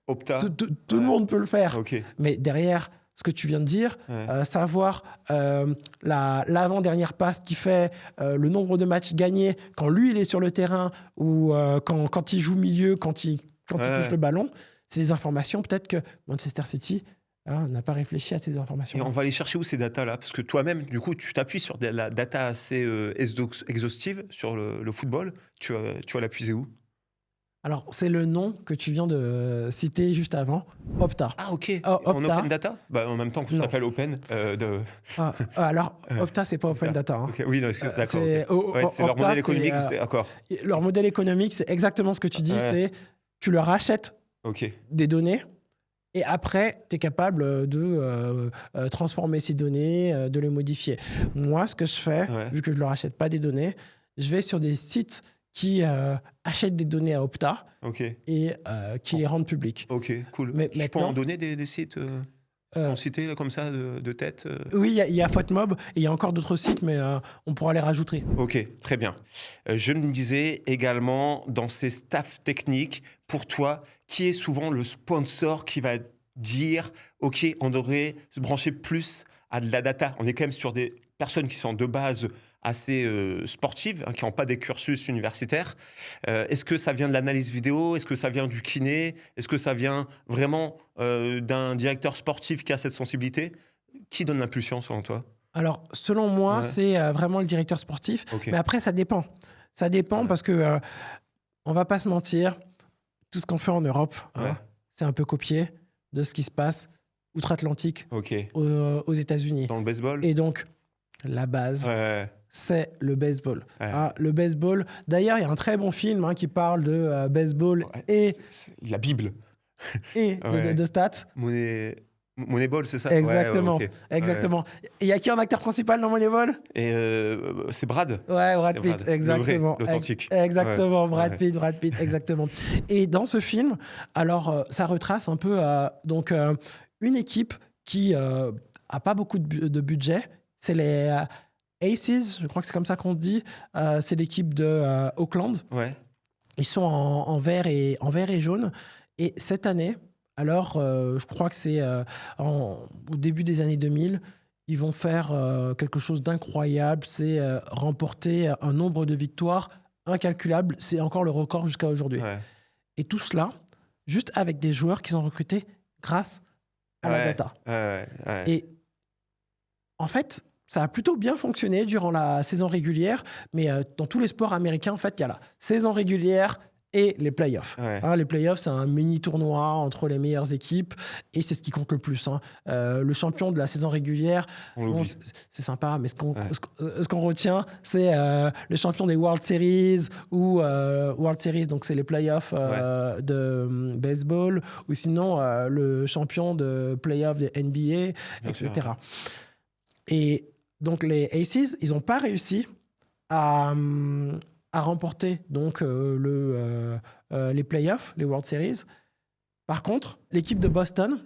Opta. tout le Ouais, monde peut le faire. ok. Mais derrière ce que tu viens de dire, Ouais, savoir l'avant-dernière passe qui fait, le nombre de matchs gagnés quand lui il est sur le terrain ou quand il joue milieu, quand il touche ouais. le ballon, c'est des informations peut-être que Manchester City hein, n'a pas réfléchi à ces Et on informations-là. va aller chercher où ces datas-là? Parce que toi-même, du coup, tu t'appuies sur la data assez exhaustive sur le football. Tu vas la puiser où? Alors, c'est le nom que tu viens de citer juste avant, Opta. Ah OK, en Opta, open data? Bah, en même temps que ça non. s'appelle open, Alors, heu, Opta, c'est pas Open Opta. Data, hein. OK, oui, non, d'accord, OK. C'est Ouais, c'est leur Opta, modèle économique, c'est d'accord. leur modèle économique, c'est exactement ce que tu dis, Ouais, c'est tu leur achètes OK, des données et après, tu es capable de transformer ces données, de les modifier. Moi, ce que je fais, ouais, vu que je ne leur achète pas des données, je vais sur des sites qui achètent des données à Opta OK. et qui les rendent publiques. OK, cool. Mais Tu peux en maintenant, donner des sites, euh, en citer là, comme ça de tête? oui, il y a FOTMob et il y a encore d'autres sites, mais on pourra les rajouter. OK, très bien. Je me disais également dans ces staffs techniques, pour toi, qui est souvent le sponsor qui va dire: «OK, on devrait se brancher plus à de la data». On est quand même sur des personnes qui sont de base assez, sportives, hein, qui n'ont pas des cursus universitaires. Est-ce que ça vient de l'analyse vidéo? Est-ce que ça vient du kiné? Est-ce que ça vient vraiment, d'un directeur sportif qui a cette sensibilité? Qui donne l'impulsion selon toi? Alors, selon moi, Ouais, c'est vraiment le directeur sportif, mais OK. après, ça dépend. Ça dépend Ouais, parce que on va pas se mentir, tout ce qu'on fait en Europe, ouais, hein, c'est un peu copié de ce qui se passe outre-Atlantique OK. aux États-Unis. Dans le baseball? Et donc, la Ouais, base, ouais, c'est le baseball. ouais. Hein. Le baseball, d'ailleurs, il y a un très bon film qui parle de baseball Ouais, et, c'est la Bible. de, Ouais. de stats. Moneyball, c'est ça? Ouais, ouais, OK. Exactement, Ouais exactement. Et il y a qui en acteur principal dans Moneyball? et c'est Brad? Ouais, Brad C'est Pitt, Brad, le vrai, exactement. l'authentique. Ouais, Exactement, Brad ouais, Pitt, Brad Pitt, exactement. Et dans ce film, alors, ça retrace un peu une équipe qui a pas beaucoup de budget. C'est les Aces, je crois que c'est comme ça qu'on dit. C'est l'équipe de Auckland. ouais, Ils sont en vert et jaune. Et cette année, alors, je crois que c'est au début des années 2000, ils vont faire quelque chose d'incroyable. C'est remporter un nombre de victoires incalculable. C'est encore le record jusqu'à aujourd'hui. ouais, Et tout cela, juste avec des joueurs qu'ils ont recrutés grâce à la ouais, data. ouais, ouais, Et en fait, ça a plutôt bien fonctionné durant la saison régulière, mais dans tous les sports américains, en fait, il y a la saison régulière et les playoffs. ouais, Hein, les playoffs, c'est un mini tournoi entre les meilleures équipes et c'est ce qui compte le plus. Hein. Le champion de la saison régulière, on bon, l'oublie. c'est sympa, mais Ouais, ce qu'on retient, c'est le champion des World Series ou World Series, donc c'est les playoffs ouais, de baseball, ou sinon le champion de playoffs de NBA, bien sûr, ouais. etc. Et donc les Aces, ils n'ont pas réussi à, à remporter donc les playoffs, les World Series. Par contre, l'équipe de Boston,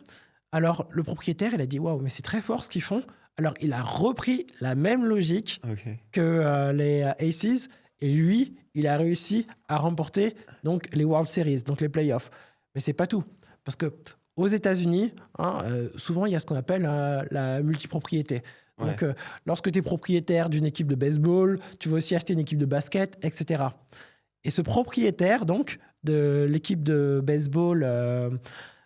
alors le propriétaire, il a dit waouh, mais c'est très fort ce qu'ils font. Alors il a repris la même logique OK. que les Aces et lui, il a réussi à remporter donc les World Series, donc les playoffs. Mais c'est pas tout, parce que aux États-Unis, hein, souvent il y a ce qu'on appelle la multipropriété. Ouais, Donc, lorsque tu es propriétaire d'une équipe de baseball, tu vas aussi acheter une équipe de basket, etc. Et ce propriétaire, donc, de l'équipe de baseball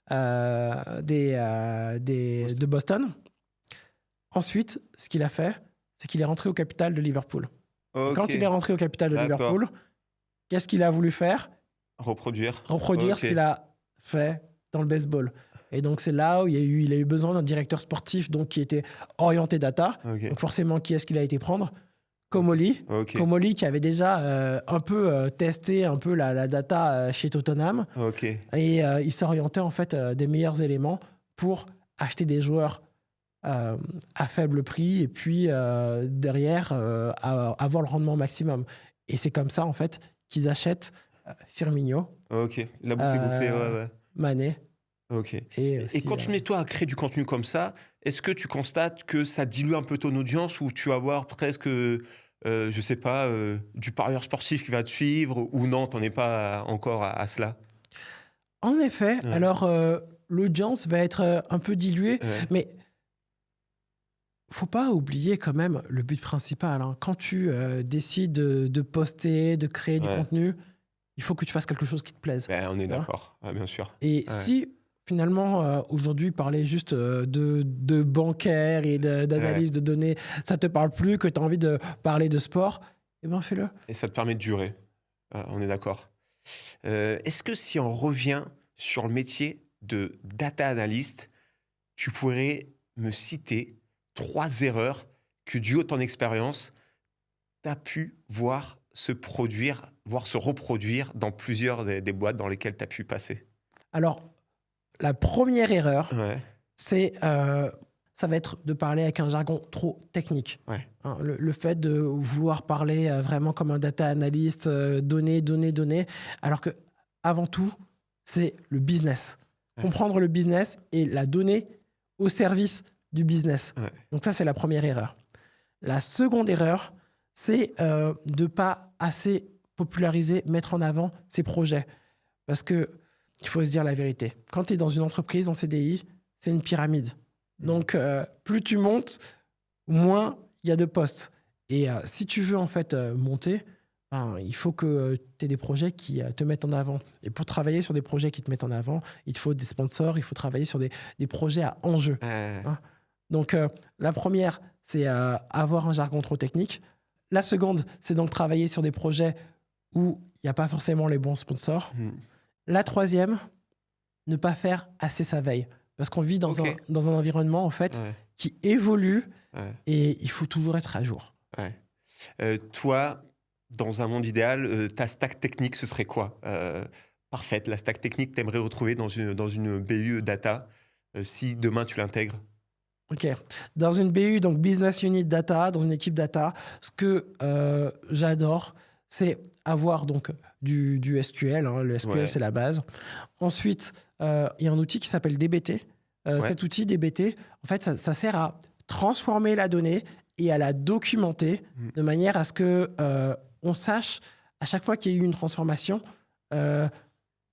de Boston. Boston, ensuite, ce qu'il a fait, c'est qu'il est rentré au capital de Liverpool. Et quand il est OK, rentré au capital de d'accord. Liverpool, qu'est-ce qu'il a voulu faire? Reproduire. Reproduire ce OK, qu'il a fait dans le baseball. Et donc, c'est là où il a eu besoin d'un directeur sportif donc, qui était orienté data. OK, Donc, forcément, qui est-ce qu'il a été prendre? OK, Comoli. OK, Comoli qui avait déjà un peu testé un peu la data chez Tottenham. OK. Et il s'orientait en fait des meilleurs éléments pour acheter des joueurs à faible prix et puis derrière avoir le rendement maximum. Et c'est comme ça en fait qu'ils achètent Firmino, OK, la boucle est bouclée, ouais, euh, ouais. Mané OK et et aussi. quand tu mets toi à créer du contenu comme ça, est-ce que tu constates que ça dilue un peu ton audience ou tu vas avoir presque, je sais pas, du parieur sportif qui va te suivre ou non, tu en es pas encore à cela? En effet, Ouais, alors l'audience va être un peu diluée, ouais, mais faut pas oublier quand même le but principal. Hein. Quand tu décides de poster, de créer du ouais. contenu, il faut que tu fasses quelque chose qui te plaise. Ben, on est Tu vois. d'accord. Ouais, bien sûr. Et Ouais, si finalement aujourd'hui parler juste de bancaire et ouais d'analyse de données, ça te parle plus, que tu as envie de parler de sport, eh ben fais-le. et ça te permet de durer. On est d'accord. Est-ce que si on revient sur le métier de data analyst, tu pourrais me citer 3 erreurs que, du haut de ton expérience, tu as pu voir se reproduire dans plusieurs des boîtes dans lesquelles tu as pu passer? Alors, la première erreur, Ouais, c'est, ça va être de parler avec un jargon trop technique, ouais, hein. Le fait de vouloir parler, vraiment comme un data analyst, données, données, données, alors que avant tout, c'est le business. ouais, Comprendre le business et la donnée au service du business. ouais. Donc ça, c'est la première erreur. La seconde erreur, c'est, de pas assez populariser, mettre en avant ses projets. Parce qu'il faut se dire la vérité. Quand tu es dans une entreprise en CDI, c'est une pyramide. Mmh. Donc, plus tu montes, moins il y a de postes. Et si tu veux en fait monter, ben, il faut que tu aies des projets qui te mettent en avant. Et pour travailler sur des projets qui te mettent en avant, il te faut des sponsors, il faut travailler sur des projets à enjeu, hein. Donc, la première, c'est avoir un jargon trop technique. La seconde, c'est donc travailler sur des projets où il n'y a pas forcément les bons sponsors. Mmh. La troisième, ne pas faire assez sa veille. Parce qu'on vit OK. dans un environnement, en fait, Ouais, qui évolue ouais, et il faut toujours être à jour. ouais. Toi, dans un monde idéal, ta stack technique, ce serait quoi? Parfaite, la stack technique que tu aimerais retrouver dans une BU data, si demain tu l'intègres? OK. Dans une BU, donc Business Unit Data, dans une équipe data, ce que j'adore, c'est avoir donc du SQL, hein. Le SQL, Ouais, c'est la base. Ensuite, il y a un outil qui s'appelle DBT. ouais. Cet outil DBT, en fait, ça sert à transformer la donnée et à la documenter Mmh. de manière à ce que on sache à chaque fois qu'il y a eu une transformation, euh,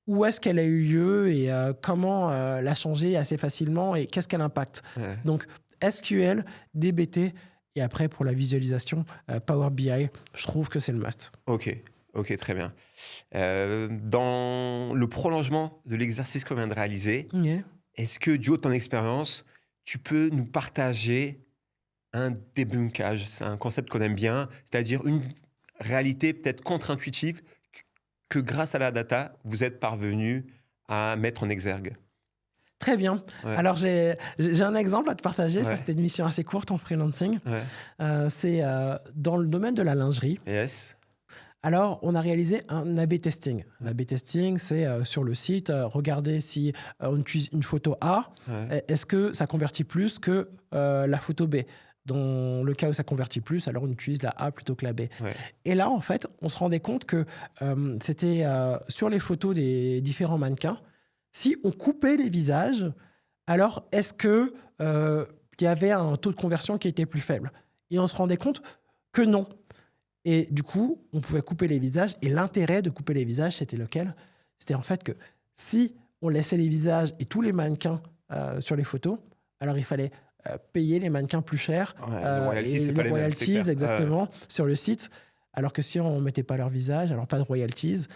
où est-ce qu'elle a eu lieu et comment la changer assez facilement et qu'est-ce qu'elle impacte. Ouais. Donc SQL, DBT et après pour la visualisation, Power BI, je trouve que c'est le must. OK, OK, très bien. Dans le prolongement de l'exercice qu'on vient de réaliser, OK. est-ce que, du haut de ton expérience, tu peux nous partager un débunkage? C'est un concept qu'on aime bien, c'est-à-dire une réalité peut-être contre-intuitive que grâce à la data, vous êtes parvenu à mettre en exergue? Très bien. Ouais, Alors j'ai un exemple à te partager, ça ouais, c'était une mission assez courte en freelancing. ouais. C'est, dans le domaine de la lingerie. Yes. Alors, on a réalisé un A/B testing. Un Ouais, A/B testing, c'est sur le site, regarder si on utilise une photo A, ouais, est-ce que ça convertit plus que la photo B? Dans le cas où ça convertit plus, alors on utilise la A plutôt que la B. ouais, Et là, en fait, on se rendait compte que c'était sur les photos des différents mannequins, si on coupait les visages, alors est-ce que il y avait un taux de conversion qui était plus faible? Et on se rendait compte que non. Et du coup, on pouvait couper les visages. Et l'intérêt de couper les visages, c'était lequel? C'était en fait que si on laissait les visages et tous les mannequins sur les photos, alors il fallait payer les mannequins plus cher ouais, les royalties, et c'est les pas les mêmes, c'est royalties clair. exactement sur le site. Alors que si on ne mettait pas leur visage, alors pas de royalties.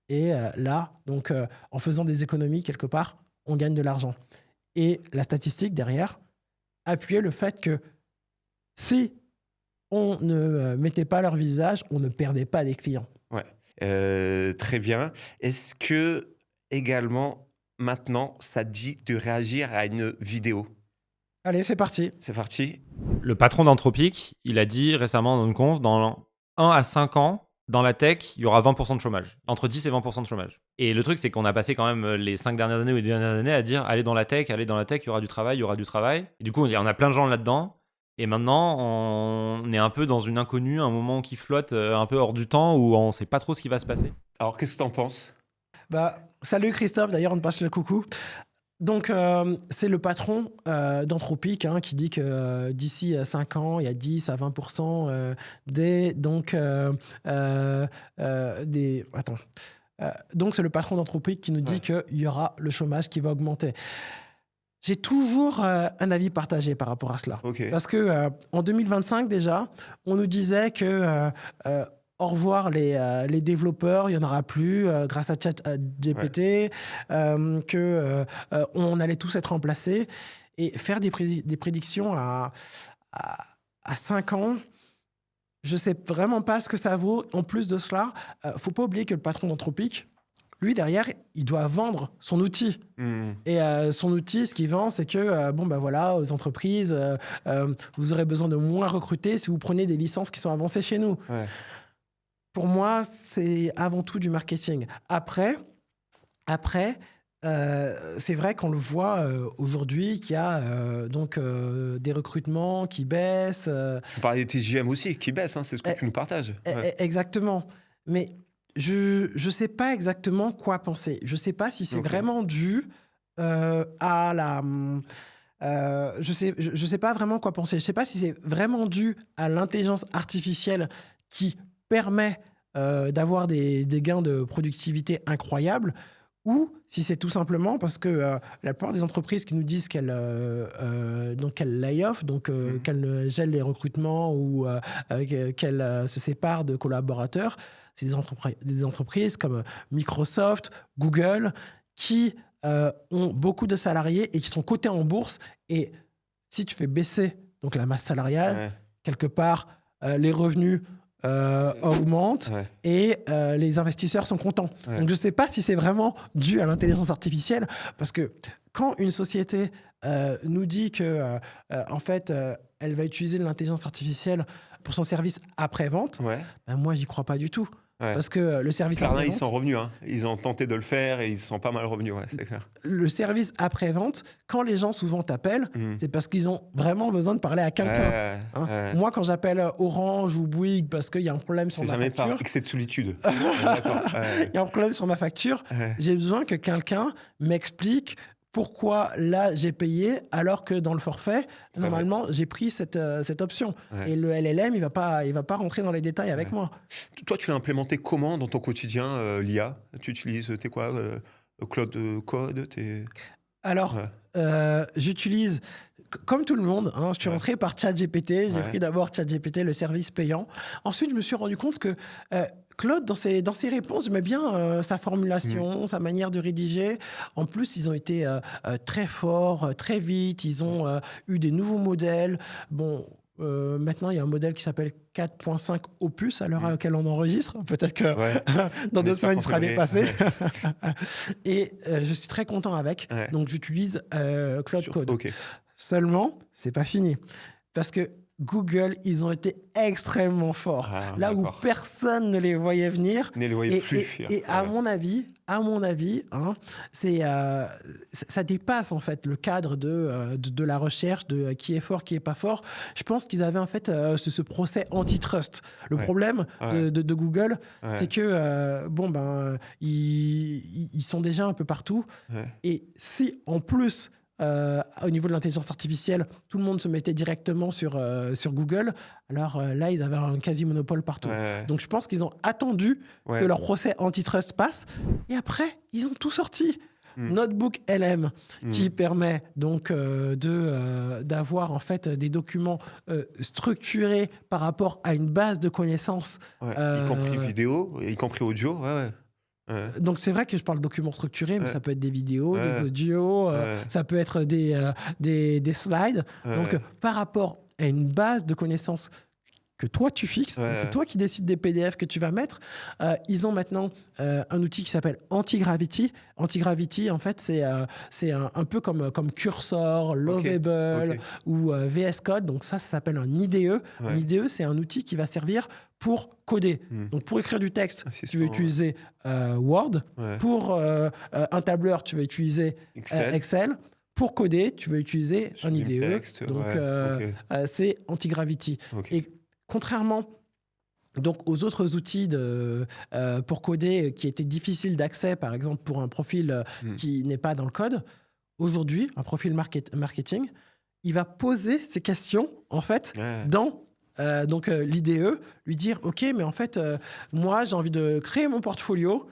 Et là, donc en faisant des économies quelque part, on gagne de l'argent. Et la statistique derrière appuyait le fait que si on ne mettait pas leur visage, on ne perdait pas des clients. Ouais, très bien. Est-ce que également, maintenant, ça te dit de réagir à une vidéo? Allez, c'est parti. C'est parti? Le patron d'Anthropic, il a dit récemment dans une conf, dans 1 à 5 ans, dans la tech, il y aura 20% de chômage. Entre 10 et 20% de chômage. Et le truc, c'est qu'on a passé quand même les 5 dernières années ou les dernières années à dire allez dans la tech, il y aura du travail, il y aura du travail. Et du coup, on a plein de gens là-dedans. Et maintenant, on est un peu dans une inconnue, un moment qui flotte un peu hors du temps où on sait pas trop ce qui va se passer. Alors, qu'est-ce que tu en penses? Bah, salut Christophe, d'ailleurs, on te passe le coucou. Donc, c'est le patron d'Anthropic hein, qui dit que d'ici 5 ans, il y a 10 à 20% des. Donc, des. Attends. Donc, c'est le patron d'Anthropic qui nous dit Ouais, qu'il y aura le chômage qui va augmenter. J'ai toujours un avis partagé par rapport à cela. OK. Parce que en 2025 déjà, on nous disait que au revoir les développeurs, il n'y en aura plus grâce à Ouais, ChatGPT, que on allait tous être remplacés. Et faire des prédictions à, à 5 ans, je ne sais vraiment pas ce que ça vaut. En plus de cela, il ne faut pas oublier que le patron d'Anthropic, lui, derrière, il doit vendre son outil. Mmh. Et son outil, ce qu'il vend, c'est que, voilà, aux entreprises, vous aurez besoin de moins recruter si vous prenez des licences qui sont avancées chez nous. Ouais. Pour moi, c'est avant tout du marketing. Après, c'est vrai qu'on le voit aujourd'hui qu'il y a des recrutements qui baissent. Tu parlais des TJM aussi, qui baissent, hein, c'est ce que tu nous partages. Ouais. Exactement. Mais je ne sais pas exactement quoi penser. Je ne sais pas si c'est vraiment dû à la... je sais pas vraiment quoi penser. Je ne sais pas si c'est vraiment dû à l'intelligence artificielle qui permet d'avoir des gains de productivité incroyables, ou si c'est tout simplement parce que la plupart des entreprises qui nous disent qu'elles lay off, qu'elles gèlent les recrutements ou qu'elles se séparent de collaborateurs, c'est des entreprises comme Microsoft, Google, qui ont beaucoup de salariés et qui sont cotés en bourse. Et si tu fais baisser donc la masse salariale, quelque part, les revenus augmentent et les investisseurs sont contents. Donc je ne sais pas si c'est vraiment dû à l'intelligence artificielle, parce que quand une société nous dit que en fait elle va utiliser l'intelligence artificielle pour son service après-vente, ben moi j'y crois pas du tout. Parce que le service après-vente... ils sont revenus, hein. Ils ont tenté de le faire et ils sont pas mal revenus, c'est clair. Le service après-vente, quand les gens souvent t'appellent, c'est parce qu'ils ont vraiment besoin de parler à quelqu'un. Moi, quand j'appelle Orange ou Bouygues parce qu'il y a un problème sur ma facture... C'est jamais par excès de solitude. Il y a un problème sur ma facture, j'ai besoin que quelqu'un m'explique pourquoi là j'ai payé alors que dans le forfait, normalement j'ai pris cette option. Et le LLM, il va pas rentrer dans les détails avec moi. Toi, tu l'as implémenté comment dans ton quotidien, l'IA? Tu utilises, Claude Code Alors, j'utilise, comme tout le monde, je suis rentré par ChatGPT. J'ai pris d'abord ChatGPT, le service payant. Ensuite, je me suis rendu compte que Claude, dans ses réponses, j'aimais bien sa formulation, sa manière de rédiger. En plus, ils ont été très forts, très vite. Ils ont eu des nouveaux modèles. Bon... maintenant, il y a un modèle qui s'appelle 4.5 Opus à l'heure à laquelle on enregistre. Peut-être que dans 2 semaines, il sera dépassé. Et je suis très content avec. Donc, j'utilise Claude Code. Seulement, c'est pas fini. Parce que Google, ils ont été extrêmement forts. Là où personne ne les voyait venir. Ne les voyait plus. Et à mon avis, ça dépasse en fait le cadre de la recherche, de qui est fort, qui est pas fort. Je pense qu'ils avaient en fait ce procès antitrust. Le problème de Google, c'est que ils sont déjà un peu partout. Et si en plus au niveau de l'intelligence artificielle, tout le monde se mettait directement sur Google, alors là, ils avaient un quasi-monopole partout. Donc, je pense qu'ils ont attendu que leur procès antitrust passe. Et après, ils ont tout sorti. Notebook LM, qui permet donc d'avoir en fait des documents structurés par rapport à une base de connaissances. Y compris vidéo, y compris audio. Donc c'est vrai que je parle de documents structurés, mais ça peut être des vidéos, des audios, ça peut être des slides. Donc par rapport à une base de connaissances que toi tu fixes, c'est toi qui décides des PDF que tu vas mettre. Ils ont maintenant un outil qui s'appelle Antigravity. Antigravity, en fait, c'est un peu comme Cursor, Lovable ou VS Code. Donc ça s'appelle un IDE. Un IDE, c'est un outil qui va servir pour coder. Donc pour écrire du texte, tu vas utiliser Word. Pour un tableur, tu vas utiliser Excel. Pour coder, tu vas utiliser un IDE. Texte, donc c'est Antigravity. Et contrairement donc aux autres outils pour coder qui étaient difficiles d'accès, par exemple pour un profil qui n'est pas dans le code, aujourd'hui, un profil marketing, il va poser ces questions en fait dans l'IDE, lui dire ok, mais en fait moi j'ai envie de créer mon portfolio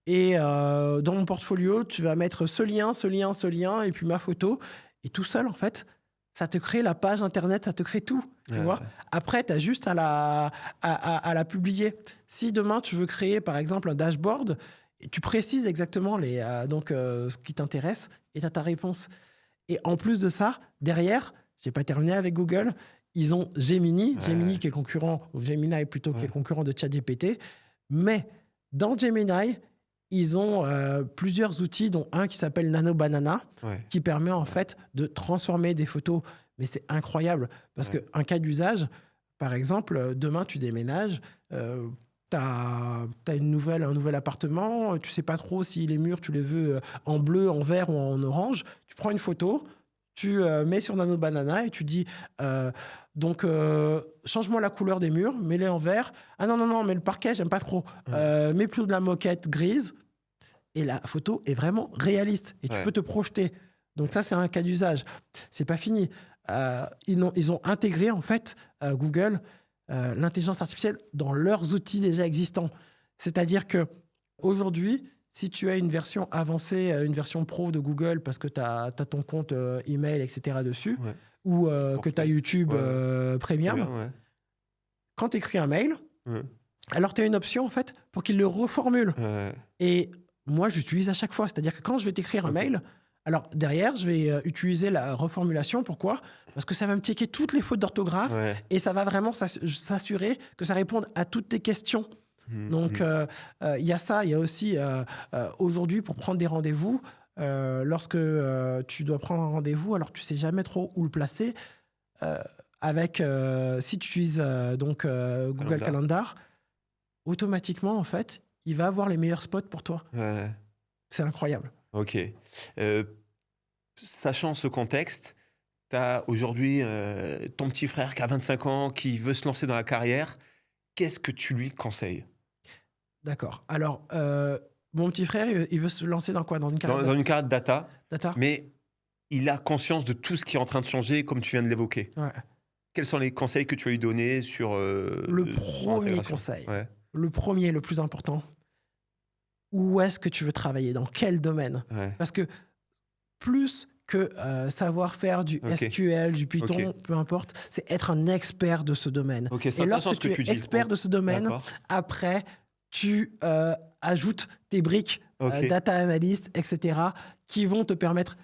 et dans mon portfolio tu vas mettre ce lien et puis ma photo, et tout seul en fait ça te crée la page internet, ça te crée tout. Tu vois. Après, tu as juste à la publier. Si demain, tu veux créer, par exemple, un dashboard, tu précises exactement ce qui t'intéresse et tu as ta réponse. Et en plus de ça, derrière, je n'ai pas terminé avec Google, ils ont Gemini. Gemini qui est le concurrent, ou Gemini plutôt, qui est le concurrent de ChatGPT. Mais dans Gemini, ils ont plusieurs outils, dont un qui s'appelle Nano Banana, Ouais. qui permet en fait de transformer des photos. Mais c'est incroyable parce Ouais. qu'un cas d'usage, par exemple, demain tu déménages, tu as un nouvel appartement, tu sais pas trop si les murs tu les veux en bleu, en vert ou en orange. Tu prends une photo, tu mets sur Nano Banana et tu dis donc change-moi la couleur des murs, mets-les en vert. Ah non, non, non, mais le parquet, j'aime pas trop. Ouais. Mets plus de la moquette grise et la photo est vraiment réaliste et tu Ouais. peux te projeter. Donc ça, c'est un cas d'usage. C'est pas fini. Ils ont intégré en fait Google l'intelligence artificielle dans leurs outils déjà existants. C'est-à-dire que aujourd'hui, si tu as une version avancée, une version pro de Google parce que tu as ton compte email, etc. dessus, Ouais. ou Pour que tu as que- YouTube Ouais, ouais. Très Premium, bien, ouais. quand tu écris un mail, Ouais. alors tu as une option en fait pour qu'il le reformule. Ouais. Et moi, j'utilise à chaque fois. C'est-à-dire que quand je vais t'écrire un Ok. mail, alors derrière, je vais utiliser la reformulation. Pourquoi? Parce que ça va me checker toutes les fautes d'orthographe Ouais. et ça va vraiment s'assurer que ça réponde à toutes tes questions. Donc, il y a ça. Il y a aussi, aujourd'hui, pour prendre des rendez-vous, lorsque tu dois prendre un rendez-vous, alors tu sais jamais trop où le placer, euh, si tu utilises donc Google Calendar. Calendar, automatiquement, en fait, il va avoir les meilleurs spots pour toi. Ouais. C'est incroyable. Ok. Euh, Sachant ce contexte, tu as aujourd'hui ton petit frère qui a 25 ans, qui veut se lancer dans la carrière. Qu'est-ce que tu lui conseilles? D'accord. Alors, mon petit frère, il veut se lancer dans quoi? Dans une carrière Dans une carrière de data, data? mais il a conscience de tout ce qui est en train de changer, comme tu viens de l'évoquer. Ouais. Quels sont les conseils que tu vas lui donner sur Le son premier intégration? conseil, Ouais, le premier, le plus important, où est-ce que tu veux travailler? Dans quel domaine? ouais. Parce que plus que savoir faire du Ok, SQL, du ok, Python, peu importe, c'est être un expert de ce domaine. ok. C'est Et intéressant lorsque ce que tu es tu dis. expert de ce domaine, D'accord. après, tu ajoutes tes briques, Ok. data analyst, etc., qui vont te permettre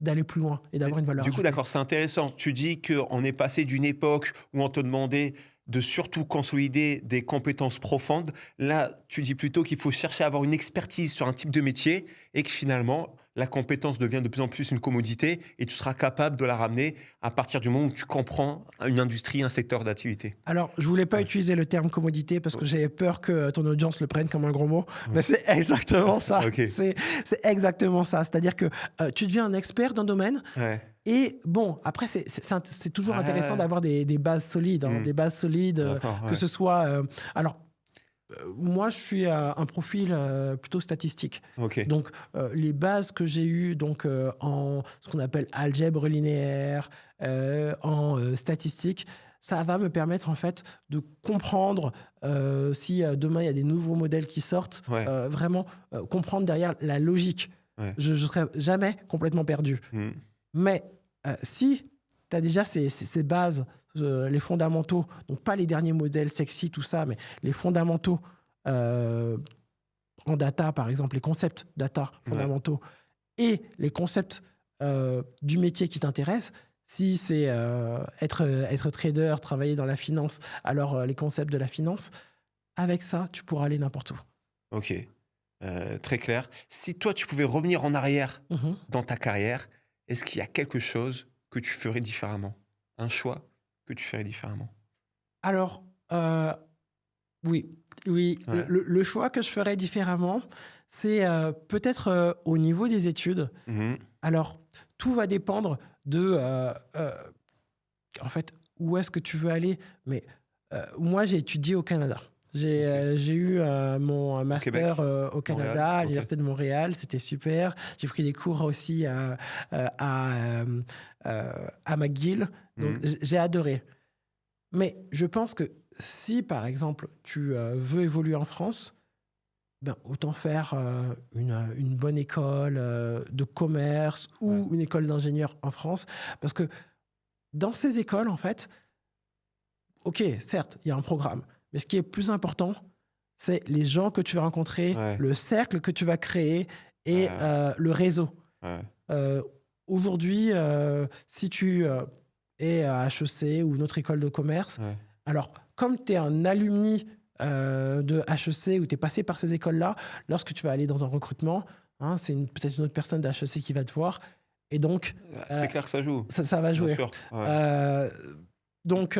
d'aller plus loin et d'avoir une valeur Du coup, ajoutée. d'accord, c'est intéressant. Tu dis qu'on est passé d'une époque où on te demandait de surtout consolider des compétences profondes. Là, tu dis plutôt qu'il faut chercher à avoir une expertise sur un type de métier et que finalement, la compétence devient de plus en plus une commodité et tu seras capable de la ramener à partir du moment où tu comprends une industrie, un secteur d'activité. Alors, je voulais pas Ouais. utiliser le terme commodité parce que j'avais peur que ton audience le prenne comme un gros mot, Ouais. mais c'est exactement ça. Ok. C'est exactement ça. C'est-à-dire que tu deviens un expert d'un domaine Ouais. et bon, après, c'est toujours Ah, intéressant ouais. d'avoir des bases solides, hein, Hmm. des bases solides, D'accord, que ouais. ce soit... alors, moi, je suis un profil plutôt statistique. Ok. Donc, les bases que j'ai eues donc, en ce qu'on appelle algèbre linéaire, en statistique, ça va me permettre en fait de comprendre si demain il y a des nouveaux modèles qui sortent, Ouais. vraiment comprendre derrière la logique. Ouais. Je ne serai jamais complètement perdu. Hmm. Mais si tu as déjà ces bases, les fondamentaux, donc pas les derniers modèles sexy, tout ça, mais les fondamentaux en data, par exemple, les concepts data Ouais. fondamentaux et les concepts du métier qui t'intéresse. Si c'est être trader, travailler dans la finance, alors les concepts de la finance, avec ça, tu pourras aller n'importe où. Ok. Très clair. Si toi, tu pouvais revenir en arrière Mhm. dans ta carrière, est-ce qu'il y a quelque chose que tu ferais différemment? Un choix que tu ferais différemment? Alors, oui, Ouais. le choix que je ferais différemment, c'est peut-être au niveau des études. Mhm. Alors, tout va dépendre de, en fait, où est-ce que tu veux aller. Mais moi, j'ai étudié au Canada. J'ai eu mon master Québec? au Canada, Montréal? à Ok. l'Université de Montréal. C'était super. J'ai pris des cours aussi à McGill. Donc, Mhm. j'ai adoré. Mais je pense que si, par exemple, tu veux évoluer en France, ben, autant faire une bonne école de commerce ou Ouais. une école d'ingénieur en France. Parce que dans ces écoles, en fait, ok, certes, il y a un programme. Mais ce qui est plus important, c'est les gens que tu vas rencontrer, Ouais. le cercle que tu vas créer et Ouais. le réseau. Ouais. Aujourd'hui, si tu es à HEC ou une autre école de commerce, Ouais. alors comme tu es un alumni de HEC ou tu es passé par ces écoles-là, lorsque tu vas aller dans un recrutement, hein, c'est peut-être une autre personne de HEC qui va te voir. Et donc, C'est clair que ça joue, ça va bien jouer. sûr. Ouais. Donc,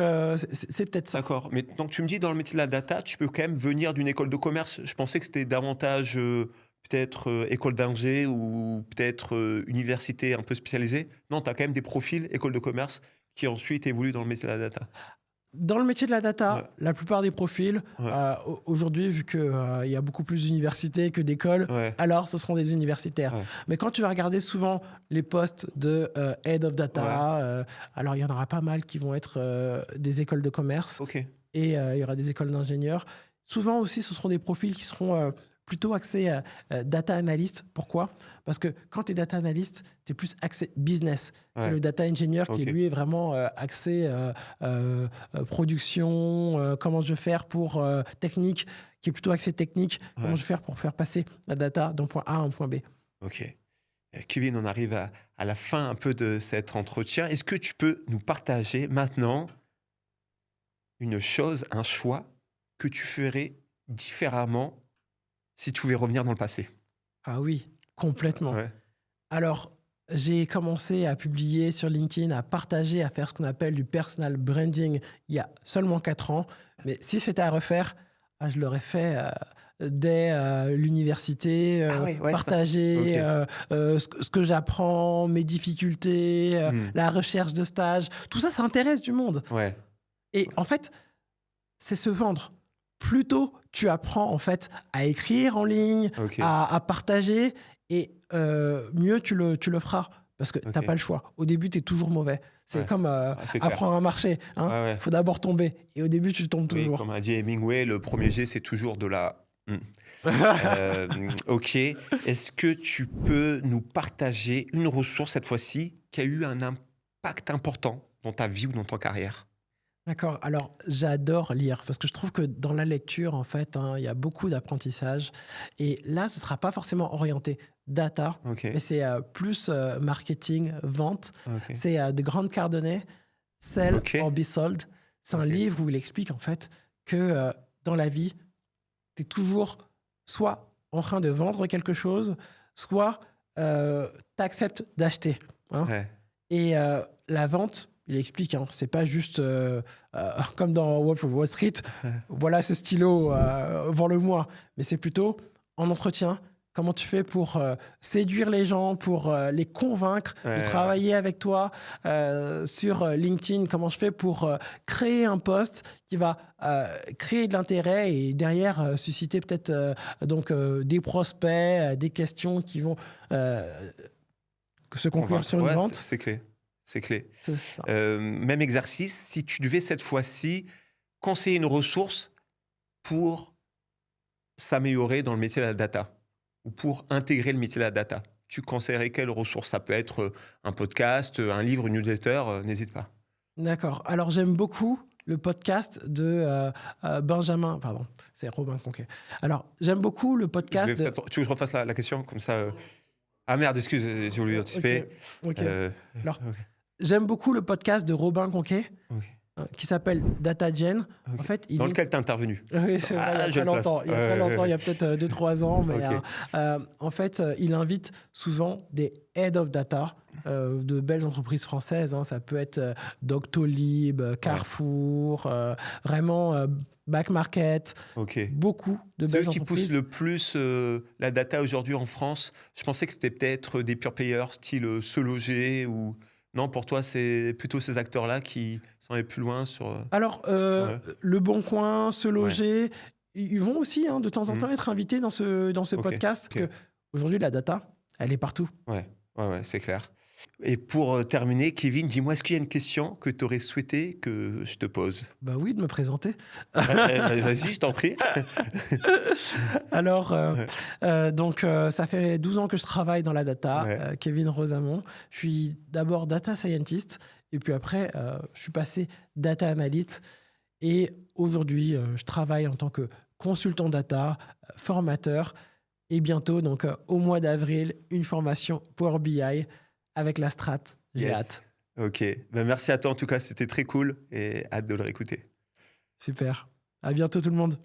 c'est peut-être ça. D'accord. Mais donc, tu me dis, dans le métier de la data, tu peux quand même venir d'une école de commerce. Je pensais que c'était davantage peut-être école d'ingé ou peut-être université un peu spécialisée. Non, tu as quand même des profils école de commerce qui ensuite évoluent dans le métier de la data. Dans le métier de la data, Ouais. la plupart des profils, Ouais. aujourd'hui, vu qu'il y a beaucoup plus d'universités que d'écoles, Ouais. alors ce seront des universitaires. Ouais. Mais quand tu vas regarder souvent les postes de Head of Data, alors il y en aura pas mal qui vont être des écoles de commerce Ok. et il y aura des écoles d'ingénieurs. Souvent aussi, ce seront des profils qui seront plutôt axés data analyst. Pourquoi? Parce que quand tu es data analyst, tu es plus axé business. Ouais. Et le data engineer qui, Ok. lui, est vraiment axé production, comment je vais faire pour technique, qui est plutôt axé technique, comment Ouais. je vais faire pour faire passer la data d'un point A à un point B. Ok. Kevin, on arrive à la fin un peu de cet entretien. Est-ce que tu peux nous partager maintenant une chose, un choix que tu ferais différemment si tu pouvais revenir dans le passé? Ah oui, complètement. Ouais. Alors, j'ai commencé à publier sur LinkedIn, à partager, à faire ce qu'on appelle du personal branding il y a seulement 4 ans. Mais si c'était à refaire, je l'aurais fait dès l'université, Ah ouais, ouais, ça. partager Ok. ce que j'apprends, mes difficultés, la recherche de stage. Tout ça, ça intéresse du monde. Ouais. Et en fait, c'est se vendre. Plus tôt tu apprends en fait à écrire en ligne, Ok. à partager, et mieux tu le feras. Parce que tu n'as Ok. pas le choix. Au début, tu es toujours mauvais. C'est Ouais. comme Ah, c'est clair. apprendre à marcher. Ouais, Hein. ouais. Faut d'abord tomber. Et au début, tu tombes Oui, toujours. comme a dit Hemingway, le premier jet, c'est toujours de la. Ok. Est-ce que tu peux nous partager une ressource cette fois-ci qui a eu un impact important dans ta vie ou dans ta carrière? D'accord. Alors, j'adore lire parce que je trouve que dans la lecture, en fait, hein, il y a beaucoup d'apprentissage. Et là, ce ne sera pas forcément orienté data, Ok. mais c'est plus marketing, vente. Ok. C'est de Grant Cardone, Sell Ok. or Be Sold. C'est un Ok. livre où il explique en fait que dans la vie, tu es toujours soit en train de vendre quelque chose, soit tu acceptes d'acheter. Hein. Ouais. Et la vente, il explique, hein, c'est pas juste comme dans Wolf of Wall Street, voilà ce stylo, vends-le-moi. Mais c'est plutôt en entretien, comment tu fais pour séduire les gens, pour les convaincre de Ouais. travailler avec toi. Sur LinkedIn, comment je fais pour créer un post qui va créer de l'intérêt et derrière susciter peut-être donc des prospects, des questions qui vont se conclure Convaincre. sur une Ouais, vente. c'est clé. C'est clé. C'est ça. Même exercice, si tu devais cette fois-ci conseiller une ressource pour s'améliorer dans le métier de la data ou pour intégrer le métier de la data, tu conseillerais quelle ressource? Ça peut être un podcast, un livre, une newsletter, n'hésite pas. D'accord. Alors, j'aime beaucoup le podcast de Benjamin. Pardon, c'est Robin Conquet. Alors, j'aime beaucoup le Je podcast vais de. peut-être- Tu veux que je refasse la question comme ça Ah merde, excuse, j'ai voulu anticiper. Ok. Alors, Ok. j'aime beaucoup le podcast de Robin Conquet Ok. qui s'appelle DataGen. Ok. En fait, il Dans est. lequel tu es intervenu? Oui, c'est vrai, Ah, il y je a le très place. longtemps. Il y a très Ouais, longtemps, ouais, il y a peut-être 2-3 ans. Mais Ok. en fait, il invite souvent des head of data de belles entreprises françaises. Hein. Ça peut être Doctolib, Carrefour, vraiment Back Market. Ok. Beaucoup de Ceux belles qui poussent entreprises. le plus la data aujourd'hui en France, je pensais que c'était peut-être des pure players style Se Loger ou non, pour toi c'est plutôt ces acteurs-là qui sont les plus loin sur. Alors, Ouais. Le Bon Coin, Se Loger, ils vont aussi hein, de temps en Mhm. temps être invités dans ce Ok, podcast ok. parce qu'aujourd'hui, la data, elle est partout. Ouais, c'est clair. Et pour terminer, Kevin, dis-moi, est-ce qu'il y a une question que tu aurais souhaité que je te pose? Bah oui, de me présenter. Vas-y, je t'en prie. Alors, Ouais. donc, ça fait 12 ans que je travaille dans la data, Ouais. Kevin Rosamond. Je suis d'abord data scientist, et puis après, je suis passé data analyst. Et aujourd'hui, je travaille en tant que consultant data, formateur, et bientôt, donc au mois d'avril, une formation Power BI avec la strat. J'ai Yes. hâte. Ok. Ben, merci à toi en tout cas, c'était très cool et hâte de le réécouter. Super. À bientôt tout le monde.